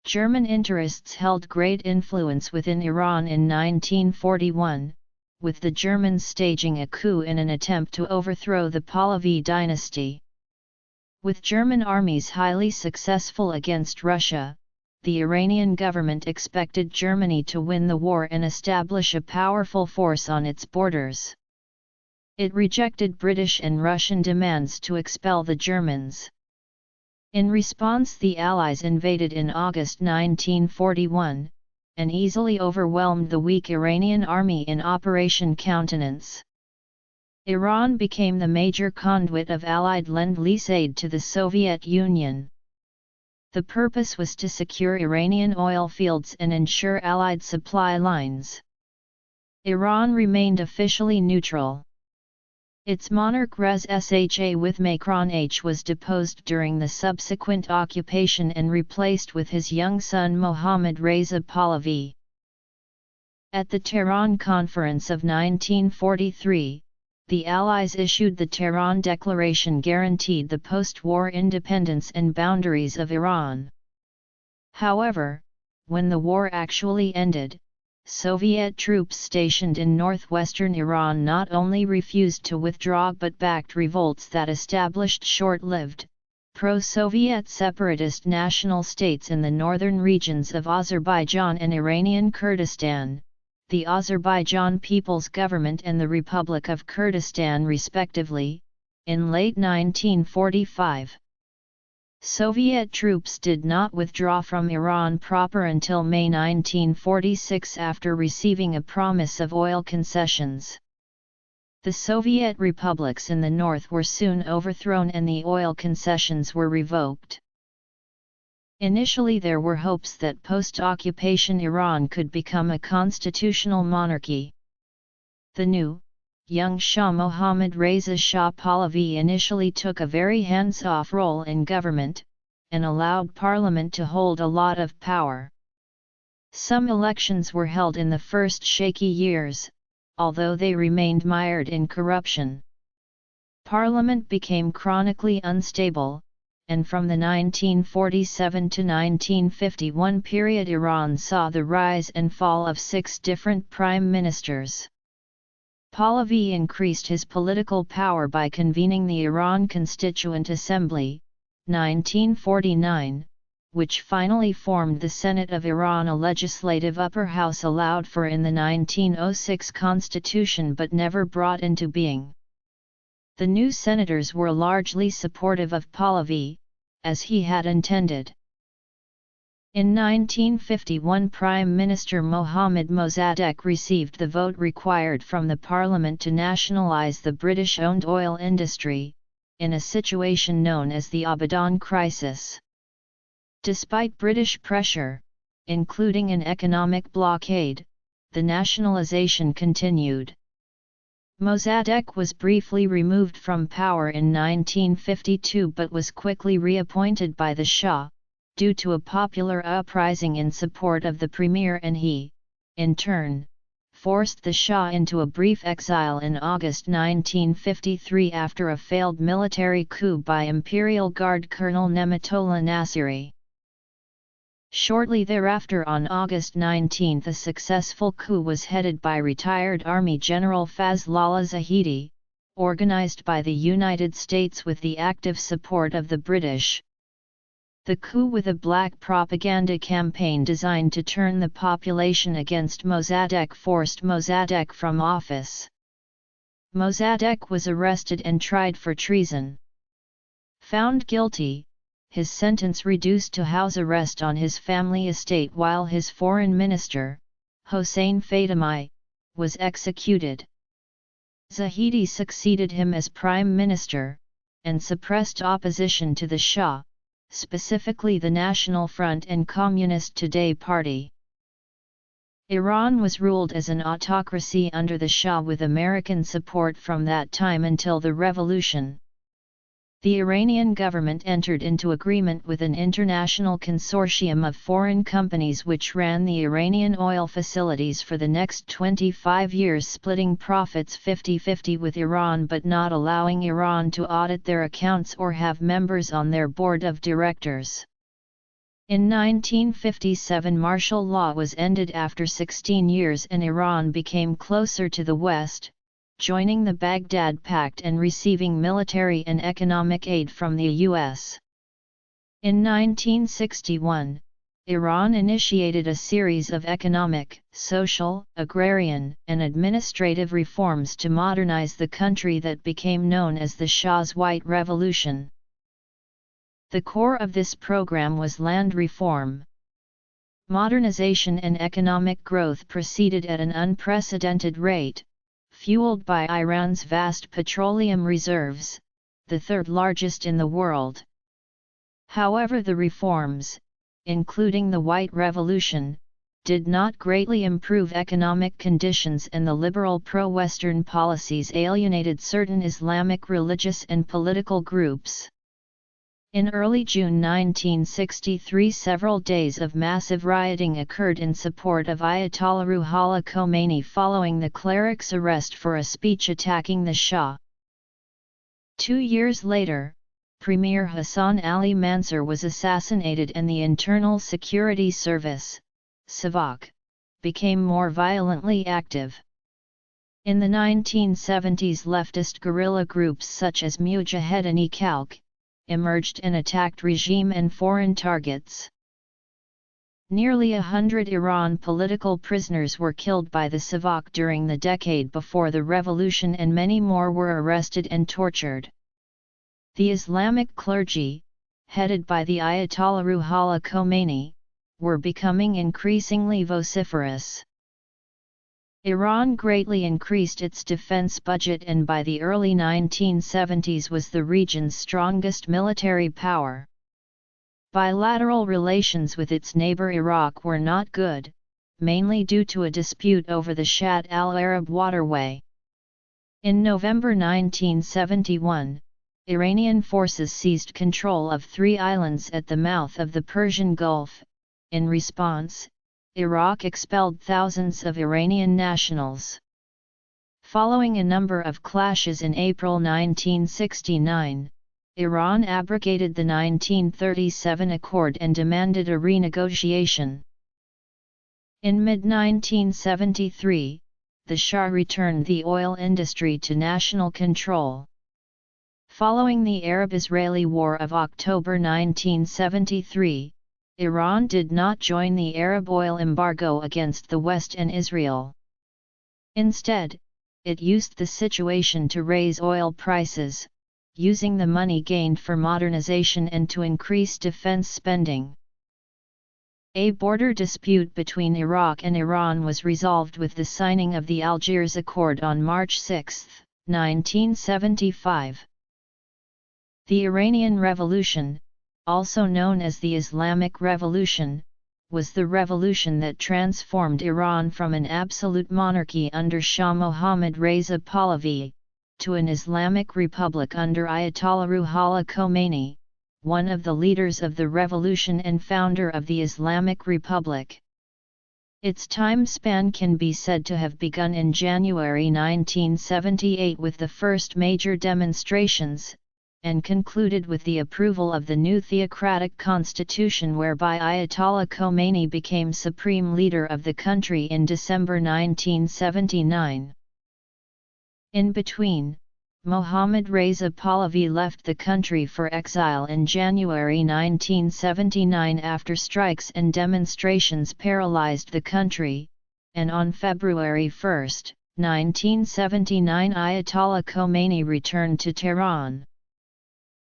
[SPEAKER 1] German interests held great influence within Iran in 1941, with the Germans staging a coup in an attempt to overthrow the Pahlavi dynasty. With German armies highly successful against Russia, the Iranian government expected Germany to win the war and establish a powerful force on its borders. It rejected British and Russian demands to expel the Germans. In response, the Allies invaded in August 1941, and easily overwhelmed the weak Iranian army in Operation Countenance. Iran became the major conduit of Allied Lend-Lease aid to the Soviet Union. The purpose was to secure Iranian oil fields and ensure Allied supply lines. Iran remained officially neutral. Its monarch Reza Shah with Macron H was deposed during the subsequent occupation and replaced with his young son Mohammad Reza Pahlavi. At the Tehran Conference of 1943, the Allies issued the Tehran Declaration guaranteed the post-war independence and boundaries of Iran. However, when the war actually ended, Soviet troops stationed in northwestern Iran not only refused to withdraw but backed revolts that established short-lived, pro-Soviet separatist national states in the northern regions of Azerbaijan and Iranian Kurdistan, the Azerbaijan People's Government and the Republic of Kurdistan respectively, in late 1945. Soviet troops did not withdraw from Iran proper until May 1946 after receiving a promise of oil concessions. The Soviet republics in the north were soon overthrown and the oil concessions were revoked. Initially there were hopes that post-occupation Iran could become a constitutional monarchy. The new, young Shah Mohammad Reza Shah Pahlavi initially took a very hands-off role in government, and allowed parliament to hold a lot of power. Some elections were held in the first shaky years, although they remained mired in corruption. Parliament became chronically unstable, and from the 1947 to 1951 period Iran saw the rise and fall of 6 different prime ministers. Pahlavi increased his political power by convening the Iran Constituent Assembly, 1949, which finally formed the Senate of Iran, a legislative upper house allowed for in the 1906 constitution but never brought into being. The new senators were largely supportive of Pahlavi, as he had intended. In 1951 Prime Minister Mohammad Mossadegh received the vote required from the parliament to nationalize the British-owned oil industry, in a situation known as the Abadan crisis. Despite British pressure, including an economic blockade, the nationalization continued. Mossadegh was briefly removed from power in 1952 but was quickly reappointed by the Shah, due to a popular uprising in support of the Premier, and he, in turn, forced the Shah into a brief exile in August 1953 after a failed military coup by Imperial Guard Colonel Nematollah Nasiri. Shortly thereafter, on August 19, a successful coup was headed by retired Army General Fazlollah Zahedi, organized by the United States with the active support of the British. The coup, with a black propaganda campaign designed to turn the population against Mossadegh, forced Mossadegh from office. Mossadegh was arrested and tried for treason. Found guilty, his sentence reduced to house arrest on his family estate while his foreign minister, Hossein Fatemi, was executed. Zahedi succeeded him as prime minister, and suppressed opposition to the Shah, specifically the National Front and Communist Today Party. Iran was ruled as an autocracy under the Shah with American support from that time until the revolution. The Iranian government entered into agreement with an international consortium of foreign companies which ran the Iranian oil facilities for the next 25 years, splitting profits 50-50 with Iran but not allowing Iran to audit their accounts or have members on their board of directors. In 1957 martial law was ended after 16 years and Iran became closer to the West, joining the Baghdad Pact and receiving military and economic aid from the U.S. In 1961, Iran initiated a series of economic, social, agrarian, and administrative reforms to modernize the country that became known as the Shah's White Revolution. The core of this program was land reform. Modernization and economic growth proceeded at an unprecedented rate, fueled by Iran's vast petroleum reserves, the third largest in the world. However, the reforms, including the White Revolution, did not greatly improve economic conditions, and the liberal pro-Western policies alienated certain Islamic religious and political groups. In early June 1963, several days of massive rioting occurred in support of Ayatollah Ruhollah Khomeini following the cleric's arrest for a speech attacking the Shah. 2 years later, Premier Hassan Ali Mansur was assassinated and the Internal Security Service, SEVAK, became more violently active. In the 1970s, leftist guerrilla groups such as Mujahedin-e-Khalq emerged and attacked regime and foreign targets. Nearly 100 Iran political prisoners were killed by the SEVAK during the decade before the revolution, and many more were arrested and tortured. The Islamic clergy, headed by the Ayatollah Ruhollah Khomeini, were becoming increasingly vociferous. Iran greatly increased its defense budget and by the early 1970s was the region's strongest military power. Bilateral relations with its neighbor Iraq were not good, mainly due to a dispute over the Shatt al-Arab waterway. In November 1971, Iranian forces seized control of 3 islands at the mouth of the Persian Gulf. In response, Iraq expelled thousands of Iranian nationals. Following a number of clashes in April 1969, Iran abrogated the 1937 accord and demanded a renegotiation. In mid-1973, the Shah returned the oil industry to national control. Following the Arab-Israeli War of October 1973, Iran did not join the Arab oil embargo against the West and Israel. Instead, it used the situation to raise oil prices, using the money gained for modernization and to increase defense spending. A border dispute between Iraq and Iran was resolved with the signing of the Algiers Accord on March 6, 1975. The Iranian Revolution, also known as the Islamic Revolution, was the revolution that transformed Iran from an absolute monarchy under Shah Mohammad Reza Pahlavi, to an Islamic republic under Ayatollah Ruhollah Khomeini, one of the leaders of the revolution and founder of the Islamic Republic. Its time span can be said to have begun in January 1978 with the first major demonstrations, and concluded with the approval of the new theocratic constitution whereby Ayatollah Khomeini became supreme leader of the country in December 1979. In between, Mohammad Reza Pahlavi left the country for exile in January 1979 after strikes and demonstrations paralyzed the country, and on February 1, 1979 Ayatollah Khomeini returned to Tehran.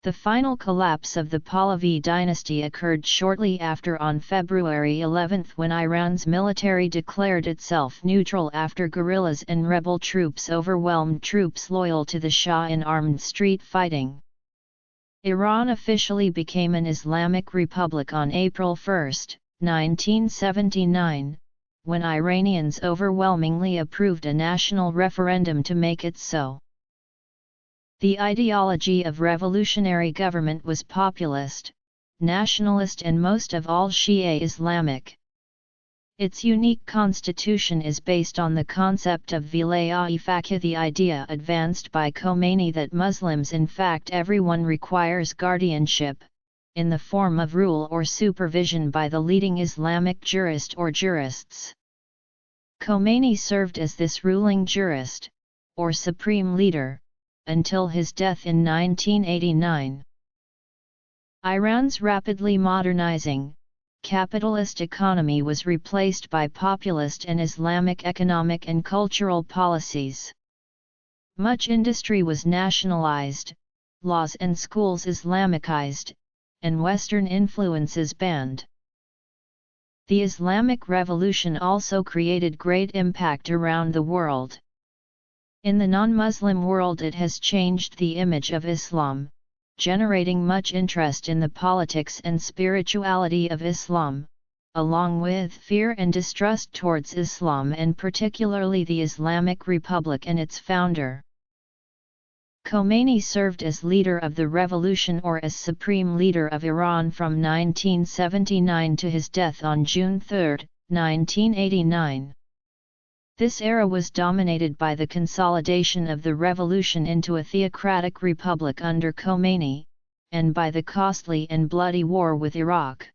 [SPEAKER 1] The final collapse of the Pahlavi dynasty occurred shortly after on February 11 when Iran's military declared itself neutral after guerrillas and rebel troops overwhelmed troops loyal to the Shah in armed street fighting. Iran officially became an Islamic republic on April 1, 1979, when Iranians overwhelmingly approved a national referendum to make it so. The ideology of revolutionary government was populist, nationalist and most of all Shia Islamic. Its unique constitution is based on the concept of Vilayat-e-Faqih, the idea advanced by Khomeini that Muslims, in fact everyone, requires guardianship, in the form of rule or supervision by the leading Islamic jurist or jurists. Khomeini served as this ruling jurist, or supreme leader, until his death in 1989. Iran's rapidly modernizing, capitalist economy was replaced by populist and Islamic economic and cultural policies. Much industry was nationalized, laws and schools Islamicized, and Western influences banned. The Islamic Revolution also created great impact around the world. In the non-Muslim world it has changed the image of Islam, generating much interest in the politics and spirituality of Islam, along with fear and distrust towards Islam and particularly the Islamic Republic and its founder. Khomeini served as leader of the revolution or as supreme leader of Iran from 1979 to his death on June 3, 1989. This era was dominated by the consolidation of the revolution into a theocratic republic under Khomeini, and by the costly and bloody war with Iraq.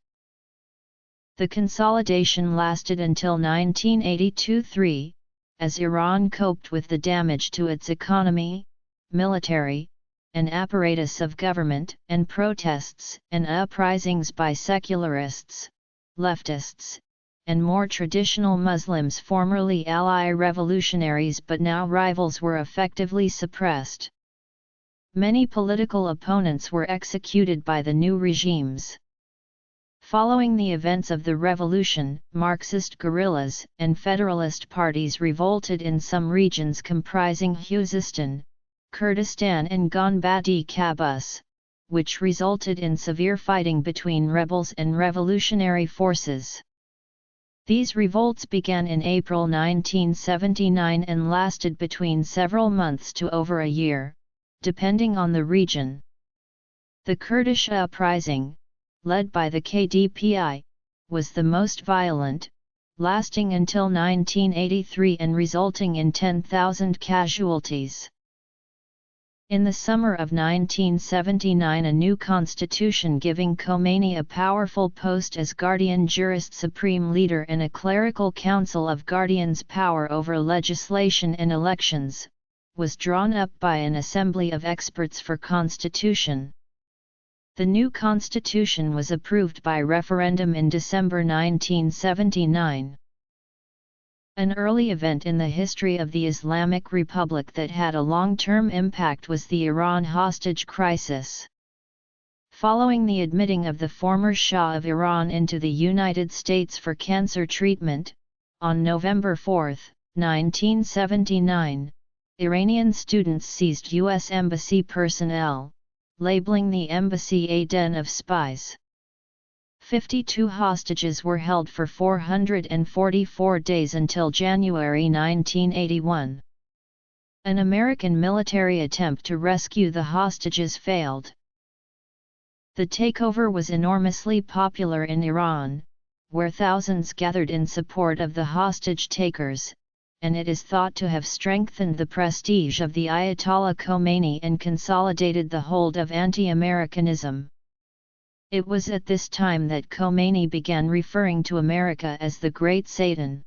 [SPEAKER 1] The consolidation lasted until 1982-3, as Iran coped with the damage to its economy, military, and apparatus of government, and protests and uprisings by secularists, leftists, and more traditional Muslims, formerly ally revolutionaries but now rivals, were effectively suppressed. Many political opponents were executed by the new regimes. Following the events of the revolution, Marxist guerrillas and Federalist parties revolted in some regions comprising Khuzestan, Kurdistan and Gonbad-e-Qabbus, which resulted in severe fighting between rebels and revolutionary forces. These revolts began in April 1979 and lasted between several months to over a year, depending on the region. The Kurdish uprising, led by the KDPI, was the most violent, lasting until 1983 and resulting in 10,000 casualties. In the summer of 1979, a new constitution giving Khomeini a powerful post as guardian jurist, supreme leader, and a clerical council of guardians power over legislation and elections, was drawn up by an assembly of experts for constitution. The new constitution was approved by referendum in December 1979. An early event in the history of the Islamic Republic that had a long-term impact was the Iran hostage crisis. Following the admitting of the former Shah of Iran into the United States for cancer treatment, on November 4, 1979, Iranian students seized U.S. embassy personnel, labeling the embassy a den of spies. 52 hostages were held for 444 days until January 1981. An American military attempt to rescue the hostages failed. The takeover was enormously popular in Iran, where thousands gathered in support of the hostage takers, and it is thought to have strengthened the prestige of the Ayatollah Khomeini and consolidated the hold of anti-Americanism. It was at this time that Khomeini began referring to America as the Great Satan.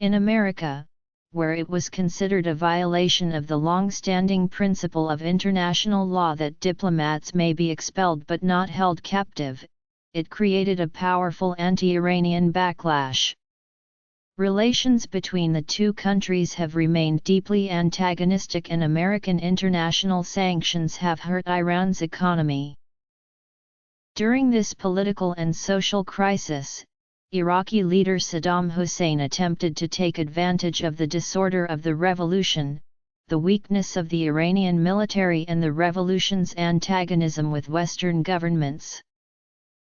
[SPEAKER 1] In America, where it was considered a violation of the long-standing principle of international law that diplomats may be expelled but not held captive, it created a powerful anti-Iranian backlash. Relations between the two countries have remained deeply antagonistic, and American international sanctions have hurt Iran's economy. During this political and social crisis, Iraqi leader Saddam Hussein attempted to take advantage of the disorder of the revolution, the weakness of the Iranian military and the revolution's antagonism with Western governments.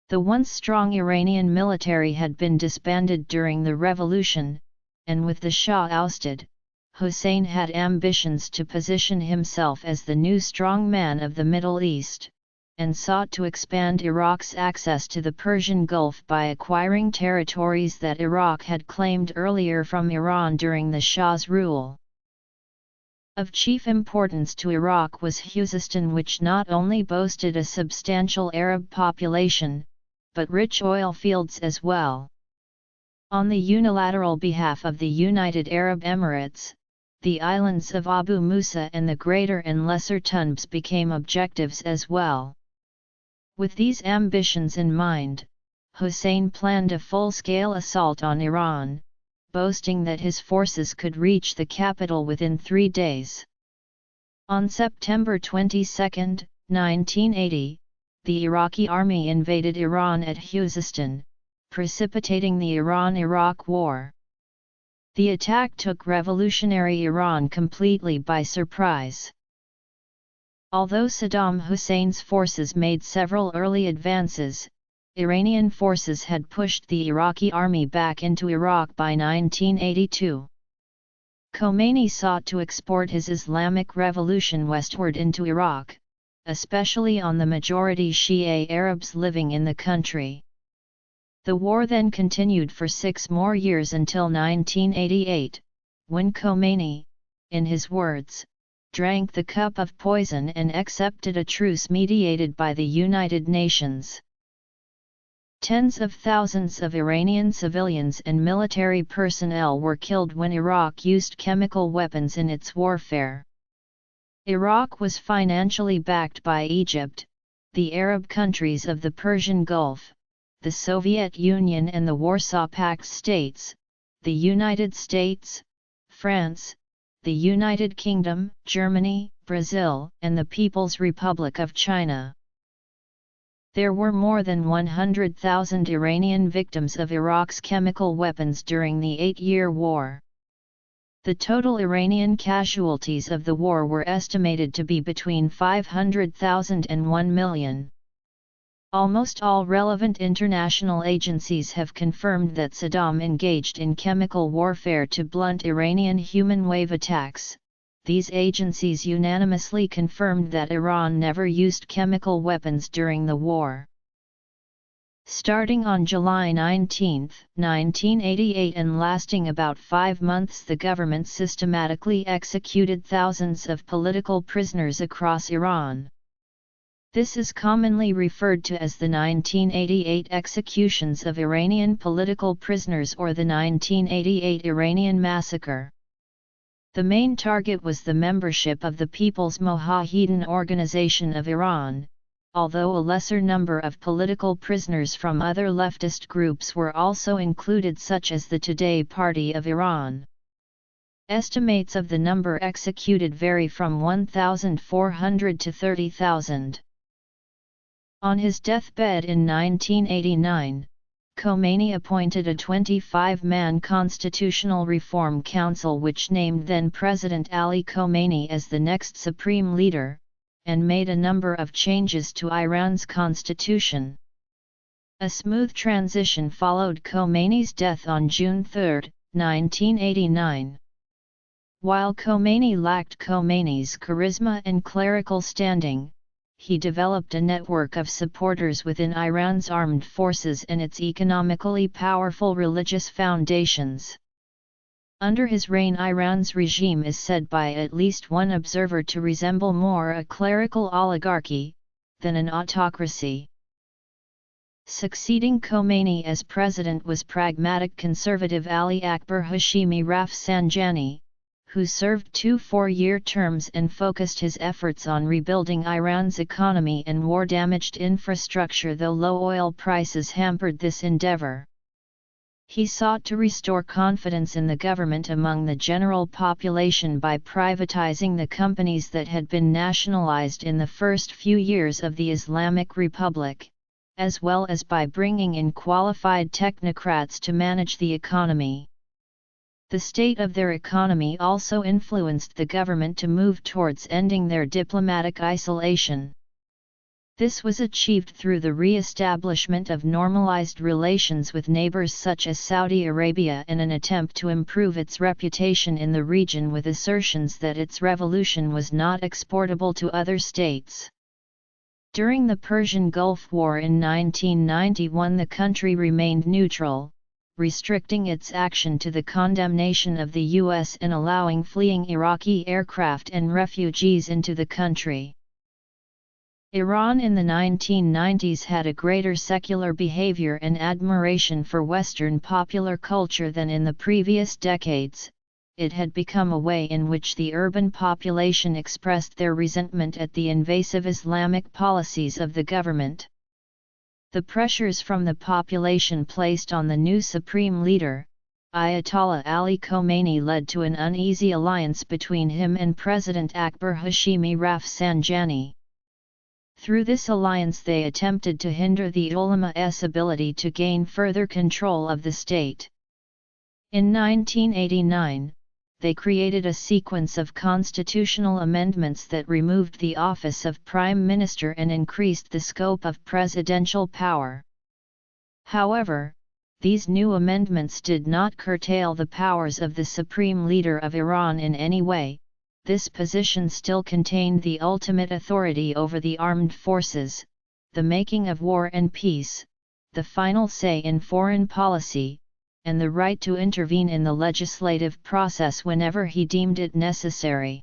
[SPEAKER 1] The once strong Iranian military had been disbanded during the revolution, and with the Shah ousted, Hussein had ambitions to position himself as the new strong man of the Middle East, and sought to expand Iraq's access to the Persian Gulf by acquiring territories that Iraq had claimed earlier from Iran during the Shah's rule. Of chief importance to Iraq was Khuzestan, which not only boasted a substantial Arab population, but rich oil fields as well. On the unilateral behalf of the United Arab Emirates, the islands of Abu Musa and the Greater and Lesser Tunbs became objectives as well. With these ambitions in mind, Hussein planned a full-scale assault on Iran, boasting that his forces could reach the capital within 3 days. On September 22, 1980, the Iraqi army invaded Iran at Khuzestan, precipitating the Iran-Iraq War. The attack took revolutionary Iran completely by surprise. Although Saddam Hussein's forces made several early advances, Iranian forces had pushed the Iraqi army back into Iraq by 1982. Khomeini sought to export his Islamic revolution westward into Iraq, especially on the majority Shia Arabs living in the country. The war then continued for 6 more years until 1988, when Khomeini, in his words, drank the cup of poison and accepted a truce mediated by the United Nations. Tens of thousands of Iranian civilians and military personnel were killed when Iraq used chemical weapons in its warfare. Iraq was financially backed by Egypt, the Arab countries of the Persian Gulf, the Soviet Union and the Warsaw Pact states, the United States, France, the United Kingdom, Germany, Brazil, and the People's Republic of China. There were more than 100,000 Iranian victims of Iraq's chemical weapons during the 8-year war. The total Iranian casualties of the war were estimated to be between 500,000 and 1 million. Almost all relevant international agencies have confirmed that Saddam engaged in chemical warfare to blunt Iranian human wave attacks. These agencies unanimously confirmed that Iran never used chemical weapons during the war. Starting on July 19, 1988 and lasting about 5 months, the government systematically executed thousands of political prisoners across Iran. This is commonly referred to as the 1988 executions of Iranian political prisoners or the 1988 Iranian massacre. The main target was the membership of the People's Mojahedin Organization of Iran, although a lesser number of political prisoners from other leftist groups were also included, such as the Today Party of Iran. Estimates of the number executed vary from 1,400 to 30,000. On his deathbed in 1989, Khomeini appointed a 25-man Constitutional Reform Council which named then-President Ali Khomeini as the next supreme leader, and made a number of changes to Iran's constitution. A smooth transition followed Khomeini's death on June 3, 1989. While Khomeini lacked Khomeini's charisma and clerical standing, he developed a network of supporters within Iran's armed forces and its economically powerful religious foundations. Under his reign, Iran's regime is said by at least one observer to resemble more a clerical oligarchy than an autocracy. Succeeding Khomeini as president was pragmatic conservative Ali Akbar Hashemi Rafsanjani, who served 2 4-year terms and focused his efforts on rebuilding Iran's economy and war-damaged infrastructure, though low oil prices hampered this endeavor. He sought to restore confidence in the government among the general population by privatizing the companies that had been nationalized in the first few years of the Islamic Republic, as well as by bringing in qualified technocrats to manage the economy. The state of their economy also influenced the government to move towards ending their diplomatic isolation. This was achieved through the re-establishment of normalized relations with neighbors such as Saudi Arabia and an attempt to improve its reputation in the region with assertions that its revolution was not exportable to other states. During the Persian Gulf War in 1991, the country remained neutral, restricting its action to the condemnation of the U.S. and allowing fleeing Iraqi aircraft and refugees into the country. Iran in the 1990s had a greater secular behavior and admiration for Western popular culture than in the previous decades. It had become a way in which the urban population expressed their resentment at the invasive Islamic policies of the government. The pressures from the population placed on the new supreme leader, Ayatollah Ali Khomeini, led to an uneasy alliance between him and President Akbar Hashemi Rafsanjani. Through this alliance they attempted to hinder the ulama's ability to gain further control of the state. In 1989, they created a sequence of constitutional amendments that removed the office of Prime Minister and increased the scope of presidential power. However, these new amendments did not curtail the powers of the supreme leader of Iran in any way. This position still contained the ultimate authority over the armed forces, the making of war and peace, the final say in foreign policy, and the right to intervene in the legislative process whenever he deemed it necessary.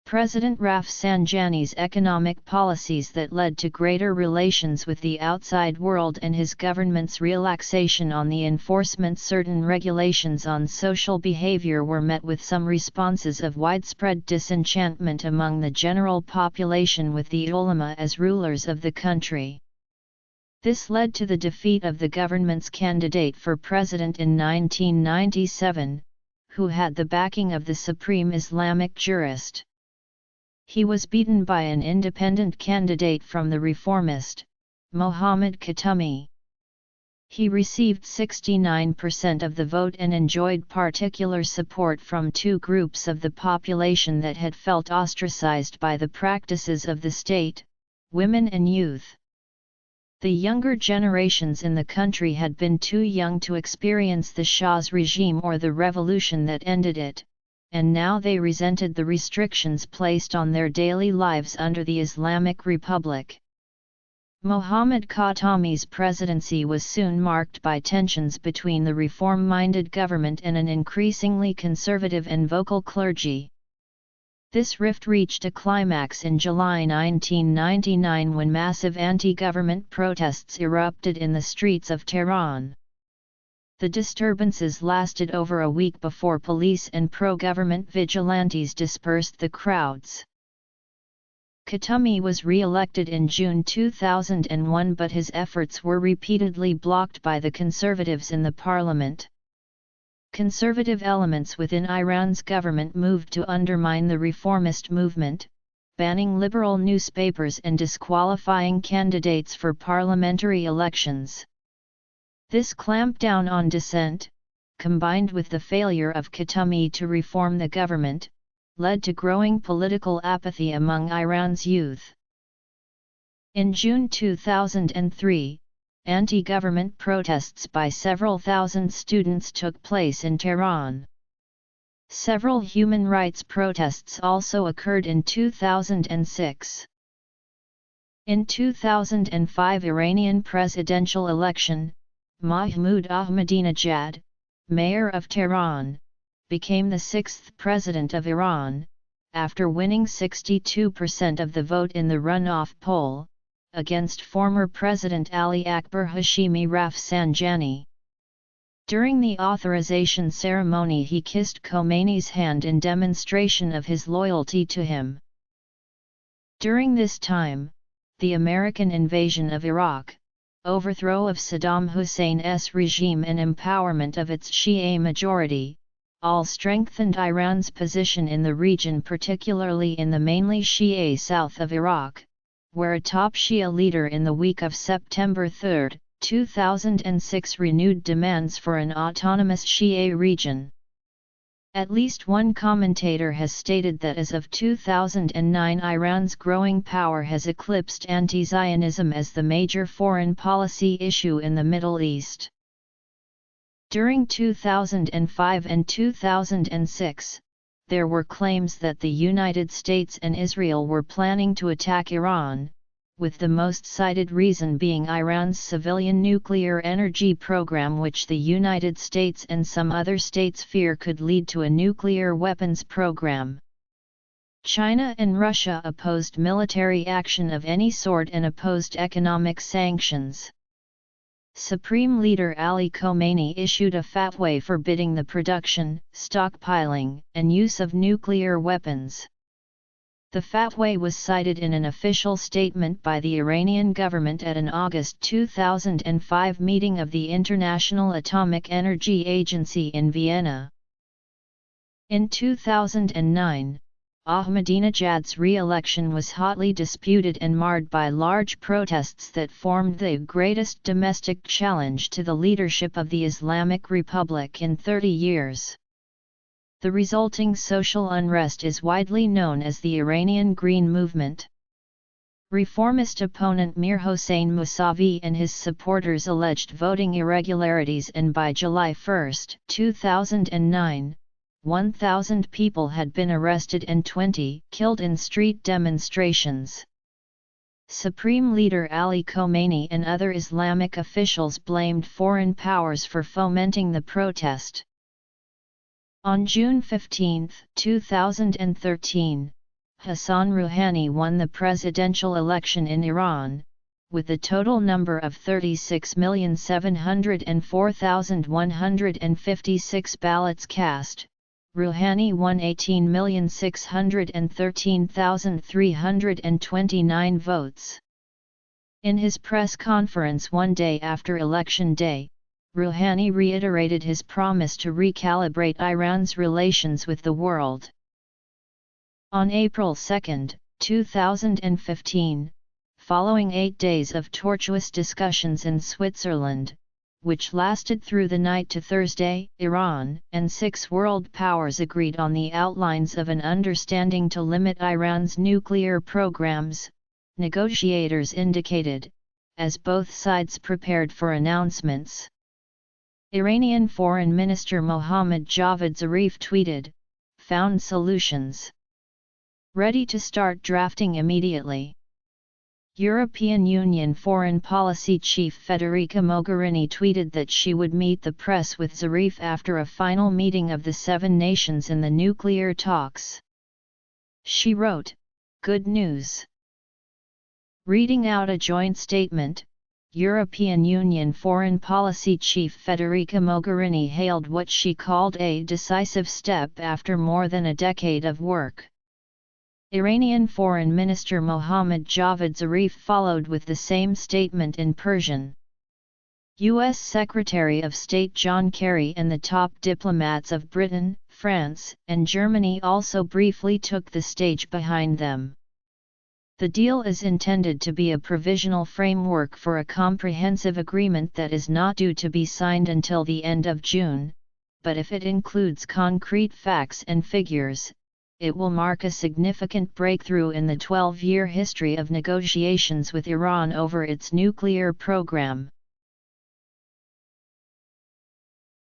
[SPEAKER 1] President Rafsanjani's economic policies that led to greater relations with the outside world and his government's relaxation on the enforcement certain regulations on social behavior were met with some responses of widespread disenchantment among the general population with the ulama as rulers of the country. This led to the defeat of the government's candidate for president in 1997, who had the backing of the supreme Islamic jurist. He was beaten by an independent candidate from the reformist, Mohammad Khatami. He received 69% of the vote and enjoyed particular support from two groups of the population that had felt ostracized by the practices of the state, women and youth. The younger generations in the country had been too young to experience the Shah's regime or the revolution that ended it, and now they resented the restrictions placed on their daily lives under the Islamic Republic. Mohammad Khatami's presidency was soon marked by tensions between the reform-minded government and an increasingly conservative and vocal clergy. This rift reached a climax in July 1999 when massive anti-government protests erupted in the streets of Tehran. The disturbances lasted over a week before police and pro-government vigilantes dispersed the crowds. Khatami was re-elected in June 2001, but his efforts were repeatedly blocked by the conservatives in the parliament. Conservative elements within Iran's government moved to undermine the reformist movement, banning liberal newspapers and disqualifying candidates for parliamentary elections. This clampdown on dissent, combined with the failure of Khatami to reform the government, led to growing political apathy among Iran's youth. In June 2003, anti-government protests by several thousand students took place in Tehran. Several human rights protests also occurred in 2006. In 2005 Iranian presidential election, Mahmoud Ahmadinejad, mayor of Tehran, became the sixth president of Iran, after winning 62% of the vote in the runoff poll, against former President Ali Akbar Hashemi Rafsanjani. During the authorization ceremony he kissed Khomeini's hand in demonstration of his loyalty to him. During this time, the American invasion of Iraq, overthrow of Saddam Hussein's regime and empowerment of its Shia majority, all strengthened Iran's position in the region, particularly in the mainly Shia south of Iraq, where a top Shia leader in the week of September 3, 2006 renewed demands for an autonomous Shia region. At least one commentator has stated that as of 2009 Iran's growing power has eclipsed anti-Zionism as the major foreign policy issue in the Middle East. During 2005 and 2006, there were claims that the United States and Israel were planning to attack Iran, with the most cited reason being Iran's civilian nuclear energy program, which the United States and some other states fear could lead to a nuclear weapons program. China and Russia opposed military action of any sort and opposed economic sanctions. Supreme Leader Ali Khomeini issued a fatwa forbidding the production, stockpiling, and use of nuclear weapons. The fatwa was cited in an official statement by the Iranian government at an August 2005 meeting of the International Atomic Energy Agency in Vienna. In 2009, Ahmadinejad's re-election was hotly disputed and marred by large protests that formed the greatest domestic challenge to the leadership of the Islamic Republic in 30 years. The resulting social unrest is widely known as the Iranian Green Movement. Reformist opponent Mir Hossein Mousavi and his supporters alleged voting irregularities, and by July 1, 2009, 1,000 people had been arrested and 20 killed in street demonstrations. Supreme Leader Ali Khamenei and other Islamic officials blamed foreign powers for fomenting the protest. On June 15, 2013, Hassan Rouhani won the presidential election in Iran, with a total number of 36,704,156 ballots cast. Rouhani won 18,613,329 votes. In his press conference one day after Election Day, Rouhani reiterated his promise to recalibrate Iran's relations with the world. On April 2, 2015, following 8 days of tortuous discussions in Switzerland, which lasted through the night to Thursday, Iran and 6 world powers agreed on the outlines of an understanding to limit Iran's nuclear programs, negotiators indicated, as both sides prepared for announcements. Iranian Foreign Minister Mohammad Javad Zarif tweeted, "Found solutions. Ready to start drafting immediately." European Union Foreign Policy Chief Federica Mogherini tweeted that she would meet the press with Zarif after a final meeting of the 7 nations in the nuclear talks. She wrote, "Good news." Reading out a joint statement, European Union Foreign Policy Chief Federica Mogherini hailed what she called a decisive step after more than a decade of work. Iranian Foreign Minister Mohammad Javad Zarif followed with the same statement in Persian. U.S. Secretary of State John Kerry and the top diplomats of Britain, France, and Germany also briefly took the stage behind them. The deal is intended to be a provisional framework for a comprehensive agreement that is not due to be signed until the end of June, but if it includes concrete facts and figures, it will mark a significant breakthrough in the 12-year history of negotiations with Iran over its nuclear program.